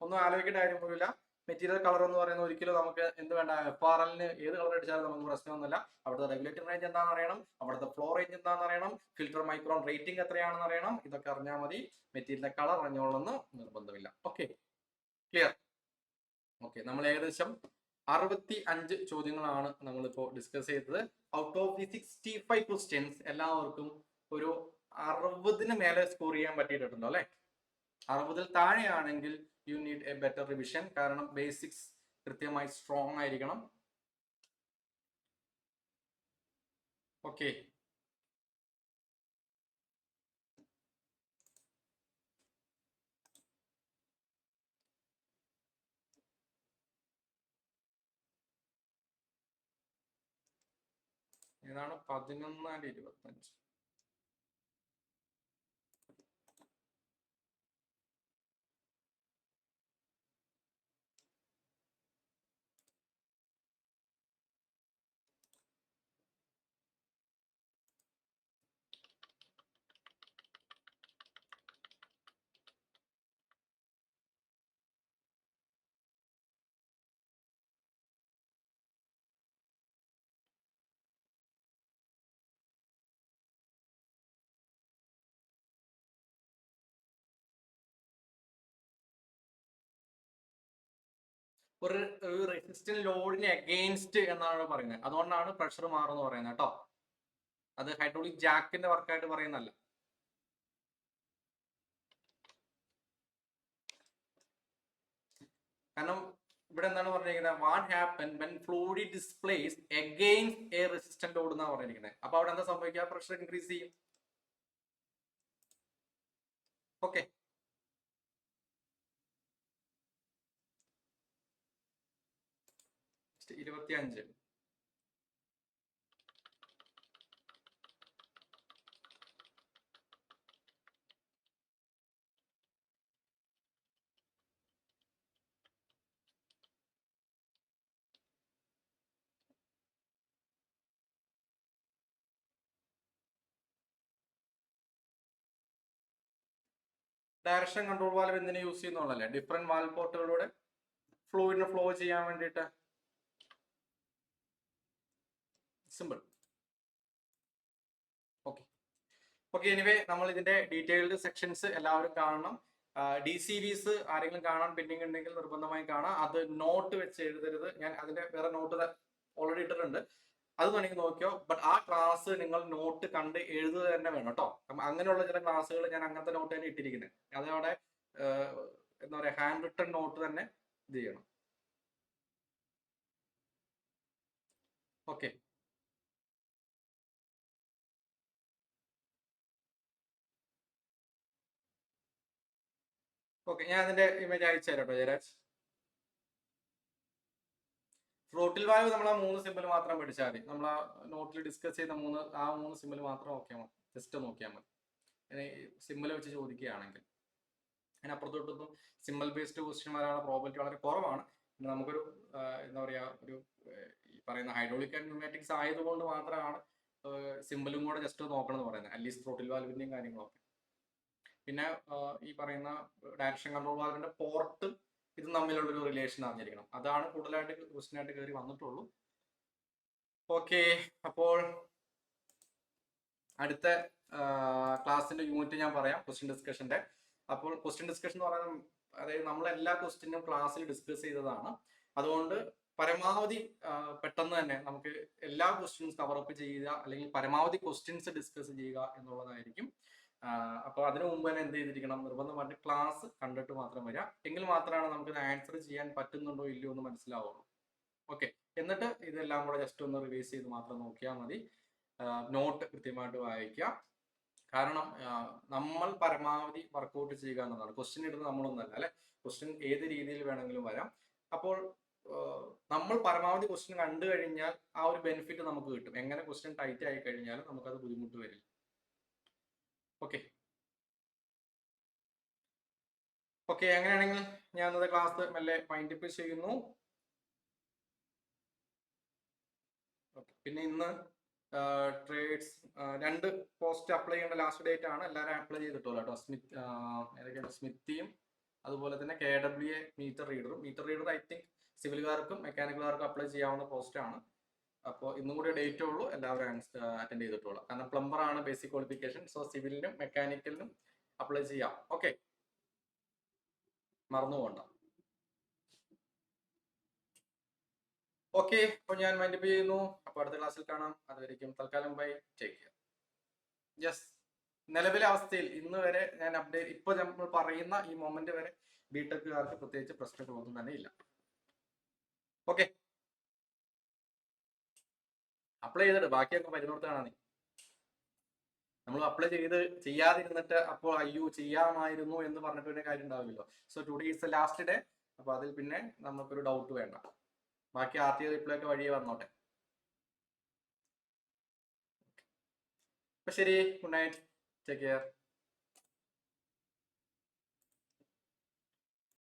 ഒന്നും ആലോചിക്കേണ്ട കാര്യമൊന്നുമില്ല. മെറ്റീരിയൽ കളർ എന്ന് പറയുന്നത് ഒരിക്കലും നമുക്ക് എന്ത് വേണ്ട, FRLന് ഏത് കളർ അടിച്ചാലും നമുക്ക് പ്രശ്നമൊന്നുമില്ല. അവിടുത്തെ റെഗുലേറ്ററി റേഞ്ച് എന്താണെന്ന് അറിയണം, അവിടുത്തെ ഫ്ലോ റേഞ്ച് എന്താണെന്ന് അറിയണം, ഫിൽറ്റർ മൈക്രോൺ റേറ്റിംഗ് എത്രയാണെന്ന് അറിയണം. ഇതൊക്കെ അറിഞ്ഞാൽ മതി. മെറ്റീരിയലിന്റെ കളർ അറിഞ്ഞോളെന്ന് നിർബന്ധമില്ല. Okay, clear. ഓക്കെ, നമ്മൾ ഏകദേശം 65 ചോദ്യങ്ങളാണ് നമ്മളിപ്പോൾ ഡിസ്കസ് ചെയ്തത്. ഔട്ട് ഓഫ് ദി 65 ക്വസ്റ്റ്യൻസ് എല്ലാവർക്കും ഒരു 60-ന് മേലെ സ്കോർ ചെയ്യാൻ പറ്റിയിട്ടുണ്ടോ അല്ലെ? 60-ൽ താഴെയാണെങ്കിൽ you need A better revision. കാരണം ബേസിക്സ് കൃത്യമായി സ്ട്രോങ് ആയിരിക്കണം. ഓക്കെ, ഏതാണ് 11-25? ഒരു റെസിസ്റ്റന്റ് ലോഡിന് അഗെയിൻസ്റ്റ് എന്നാണ് പറയുന്നത്. അതുകൊണ്ടാണ് പ്രഷർ മാറുമെന്ന് പറയുന്നത് കേട്ടോ. അത് ഹൈഡ്രോളിക് ജാക്കിന്റെ വർക്കായിട്ട് പറയുന്നല്ല. കാരണം ഇവിടെ എന്താണ് പറഞ്ഞിരിക്കുന്നത്, what happen when fluid displace against a resistant load എന്നാണ് പറഞ്ഞിരിക്കുന്നത്. അപ്പൊ അവിടെ എന്താ സംഭവിക്കുക, പ്രഷർ ഇൻക്രീസ് ചെയ്യും. Okay, next 25. Direction control valve എന്തിനു യൂസ് ചെയ്യുന്നുള്ളല്ലേ, ഡിഫറെന്റ് വാൽവ് പോർട്ടുകളിലൂടെ ഫ്ലൂയിഡിന് ഫ്ലോ ചെയ്യാൻ വേണ്ടിയിട്ട്. സിമ്പിൾ. ഓക്കെ ഓക്കെ, എനിവേ നമ്മൾ ഇതിന്റെ ഡീറ്റെയിൽഡ് സെക്ഷൻസ് എല്ലാവരും കാണണം. DCVs ആരെങ്കിലും കാണാൻ പെൻഡിങ് ഉണ്ടെങ്കിൽ നിർബന്ധമായും കാണാം. അത് നോട്ട് വെച്ച് എഴുതരുത്. ഞാൻ അതിന്റെ വേറെ നോട്ട് ഓൾറെഡി ഇട്ടിട്ടുണ്ട്, അത് വേണമെങ്കിൽ നോക്കിയോ. ബട്ട് ആ ക്ലാസ് നിങ്ങൾ നോട്ട് കണ്ട് എഴുതുക തന്നെ വേണം കേട്ടോ. അങ്ങനെയുള്ള ചില ക്ലാസ്സുകൾ ഞാൻ അങ്ങനത്തെ നോട്ട് തന്നെ ഇട്ടിരിക്കുന്നത്. അതവിടെ എന്താ പറയാ, ഹാൻഡ് റിട്ടൺ നോട്ട് തന്നെ ഇത് ചെയ്യണം. ഓക്കെ, ഓക്കെ, ഞാൻ അതിന്റെ ഇമേജ് അയച്ചു തരാം കേട്ടോ ജയരാജ്. ഫ്ലോട്ടിൽ വാൽവ് നമ്മൾ ആ 3 സിമ്പിൾ മാത്രം പഠിച്ചാൽ മതി. നമ്മൾ ആ നോട്ടിൽ ഡിസ്കസ് ചെയ്ത 3 സിമ്പിൾ മാത്രം നോക്കിയാൽ മതി. ജസ്റ്റ് നോക്കിയാൽ മതി. സിമ്പിൾ വെച്ച് ചോദിക്കുകയാണെങ്കിൽ അതിനപ്പുറത്തോട്ടൊന്നും സിമ്പിൾ ബേസ്ഡ് ക്വസ്റ്റ്യൻ വരാനുള്ള പ്രോബിലിറ്റി വളരെ കുറവാണ്. പിന്നെ നമുക്കൊരു എന്താ പറയാ, ഒരു ഈ പറയുന്ന ഹൈഡ്രോളിക് ആൻഡ് ന്യൂമാറ്റിക്സ് ആയതുകൊണ്ട് മാത്രമാണ് സിമ്പിളും കൂടെ ജസ്റ്റ് നോക്കണം എന്ന് പറയുന്നത്. അറ്റ്ലീസ്റ്റ് ഫ്ലോട്ടിൽ വാൽവിന്റെയും കാര്യങ്ങളൊക്കെ. പിന്നെ ഈ പറയുന്ന ഡയറക്ഷൻ കൺട്രോൾ വാൽവിന്റെ പോർട്ട് ഇത് തമ്മിലുള്ള ഒരു റിലേഷൻ അറിഞ്ഞിരിക്കണം. അതാണ് കൂടുതലായിട്ട് ക്വസ്റ്റ്യൻ ആയിട്ട് കയറി വന്നിട്ടുള്ളൂ. ഓക്കെ, അപ്പോൾ അടുത്ത ക്ലാസ്സിന്റെ യൂണിറ്റ് ഞാൻ പറയാം, ക്വസ്റ്റ്യൻ ഡിസ്കഷന്റെ. അപ്പോൾ ക്വസ്റ്റ്യൻ ഡിസ്കഷൻ എന്ന് പറയുന്നത് അതായത് നമ്മൾ എല്ലാ ക്വസ്റ്റ്യനും ക്ലാസ്സിൽ ഡിസ്കസ് ചെയ്തതാണ്. അതുകൊണ്ട് പരമാവധി പെട്ടെന്ന് തന്നെ നമുക്ക് എല്ലാ ക്വസ്റ്റ്യൻസ് കവറപ്പ് ചെയ്യുക, അല്ലെങ്കിൽ പരമാവധി ക്വസ്റ്റ്യൻസ് ഡിസ്കസ് ചെയ്യുക എന്നുള്ളതായിരിക്കും. അപ്പോൾ അതിനു മുമ്പ് തന്നെ എന്ത് ചെയ്തിരിക്കണം, നിർബന്ധമായിട്ട് ക്ലാസ് കണ്ടിട്ട് മാത്രം വരിക. എങ്കിൽ മാത്രമാണ് നമുക്ക് ആൻസർ ചെയ്യാൻ പറ്റുന്നുണ്ടോ ഇല്ലയോ എന്ന് മനസ്സിലാവുള്ളൂ. ഓക്കെ, എന്നിട്ട് ഇതെല്ലാം കൂടെ ജസ്റ്റ് ഒന്ന് റിവൈസ് ചെയ്ത് മാത്രം നോക്കിയാൽ മതി. നോട്ട് കൃത്യമായിട്ട് വായിക്കുക. കാരണം നമ്മൾ പരമാവധി വർക്കൗട്ട് ചെയ്യുക എന്നതാണ്. ക്വസ്റ്റ്യൻ ഇടുന്നത് നമ്മളൊന്നല്ല അല്ലെ, ക്വസ്റ്റ്യൻ ഏത് രീതിയിൽ വേണമെങ്കിലും വരാം. അപ്പോൾ നമ്മൾ പരമാവധി ക്വസ്റ്റ്യൻ കണ്ടു കഴിഞ്ഞാൽ ആ ഒരു ബെനിഫിറ്റ് നമുക്ക് കിട്ടും. എങ്ങനെ ക്വസ്റ്റ്യൻ ടൈറ്റ് ആയി കഴിഞ്ഞാൽ നമുക്കത് ബുദ്ധിമുട്ട് വരില്ല. ഓക്കെ ഓക്കെ, അങ്ങനെയാണെങ്കിൽ ഞാൻ ഇന്നത്തെ ക്ലാസ് മെല്ലെ വൈൻഡപ്പ് ചെയ്യുന്നു. പിന്നെ ഇന്ന് ട്രേഡ്സ് 2 പോസ്റ്റ് അപ്ലൈ ചെയ്യേണ്ട ലാസ്റ്റ് ഡേറ്റ് ആണ്. എല്ലാവരും അപ്ലൈ ചെയ്തിട്ടുള്ളൂ കേട്ടോ. ഏതൊക്കെയാണ്, സ്മിത്തിയും അതുപോലെ തന്നെ KWA മീറ്റർ റീഡറും. മീറ്റർ റീഡർ ഐ തിങ്ക് സിവിലുകാർക്കും മെക്കാനിക്കലുകാർക്കും അപ്ലൈ ചെയ്യാവുന്ന പോസ്റ്റ് ആണ്. അപ്പോൾ ഇന്നും കൂടി ഡേറ്റേ ഉള്ളൂ, എല്ലാവരും അറ്റൻഡ് ചെയ്തിട്ടുള്ളൂ. കാരണം പ്ലംബർ ആണ് ബേസിക് ക്വാളിഫിക്കേഷൻ. സോ സിവിലിനും മെക്കാനിക്കലിനും അപ്ലൈ ചെയ്യാം. ഓക്കെ, മറന്നു പോകണ്ട. ഓക്കെ, അപ്പോൾ ഞാൻ വൈൻഡപ്പ് ചെയ്യുന്നു. അപ്പോൾ അടുത്ത ക്ലാസ്സിൽ കാണാം. അതുവരെയും തൽക്കാലം ബൈ, ടേക്ക് കെയർ. യെസ്, നിലവിലെ അവസ്ഥയിൽ ഇന്ന് വരെ ഞാൻ അപ്ഡേറ്റ്, ഇപ്പൊ നമ്മൾ പറയുന്ന ഈ മൊമെന്റ് വരെ ബിടെക്കുകാർക്ക് പ്രത്യേകിച്ച് പ്രശ്നങ്ങളൊന്നും തന്നെ ഇല്ല. ഓക്കെ, അപ്ലൈ ചെയ്തിട്ട് ബാക്കിയൊക്കെ വരുന്നിടത്താണ് നീ. നമ്മൾ അപ്ലൈ ചെയ്യാതിരുന്നിട്ട് അപ്പോൾ അയ്യോ ചെയ്യാമായിരുന്നു എന്ന് പറഞ്ഞിട്ട് പിന്നെ കാര്യം ഉണ്ടാവില്ലല്ലോ. So today is the last day. അപ്പൊ അതിൽ പിന്നെ നമുക്കൊരു ഡൗട്ട് വേണ്ട. ബാക്കി RTI റിപ്ലൈ ഒക്കെ വഴിയെ വന്നോട്ടെ. അപ്പൊ ശരി, ഗുഡ് നൈറ്റ്, ടേക്ക് കെയർ.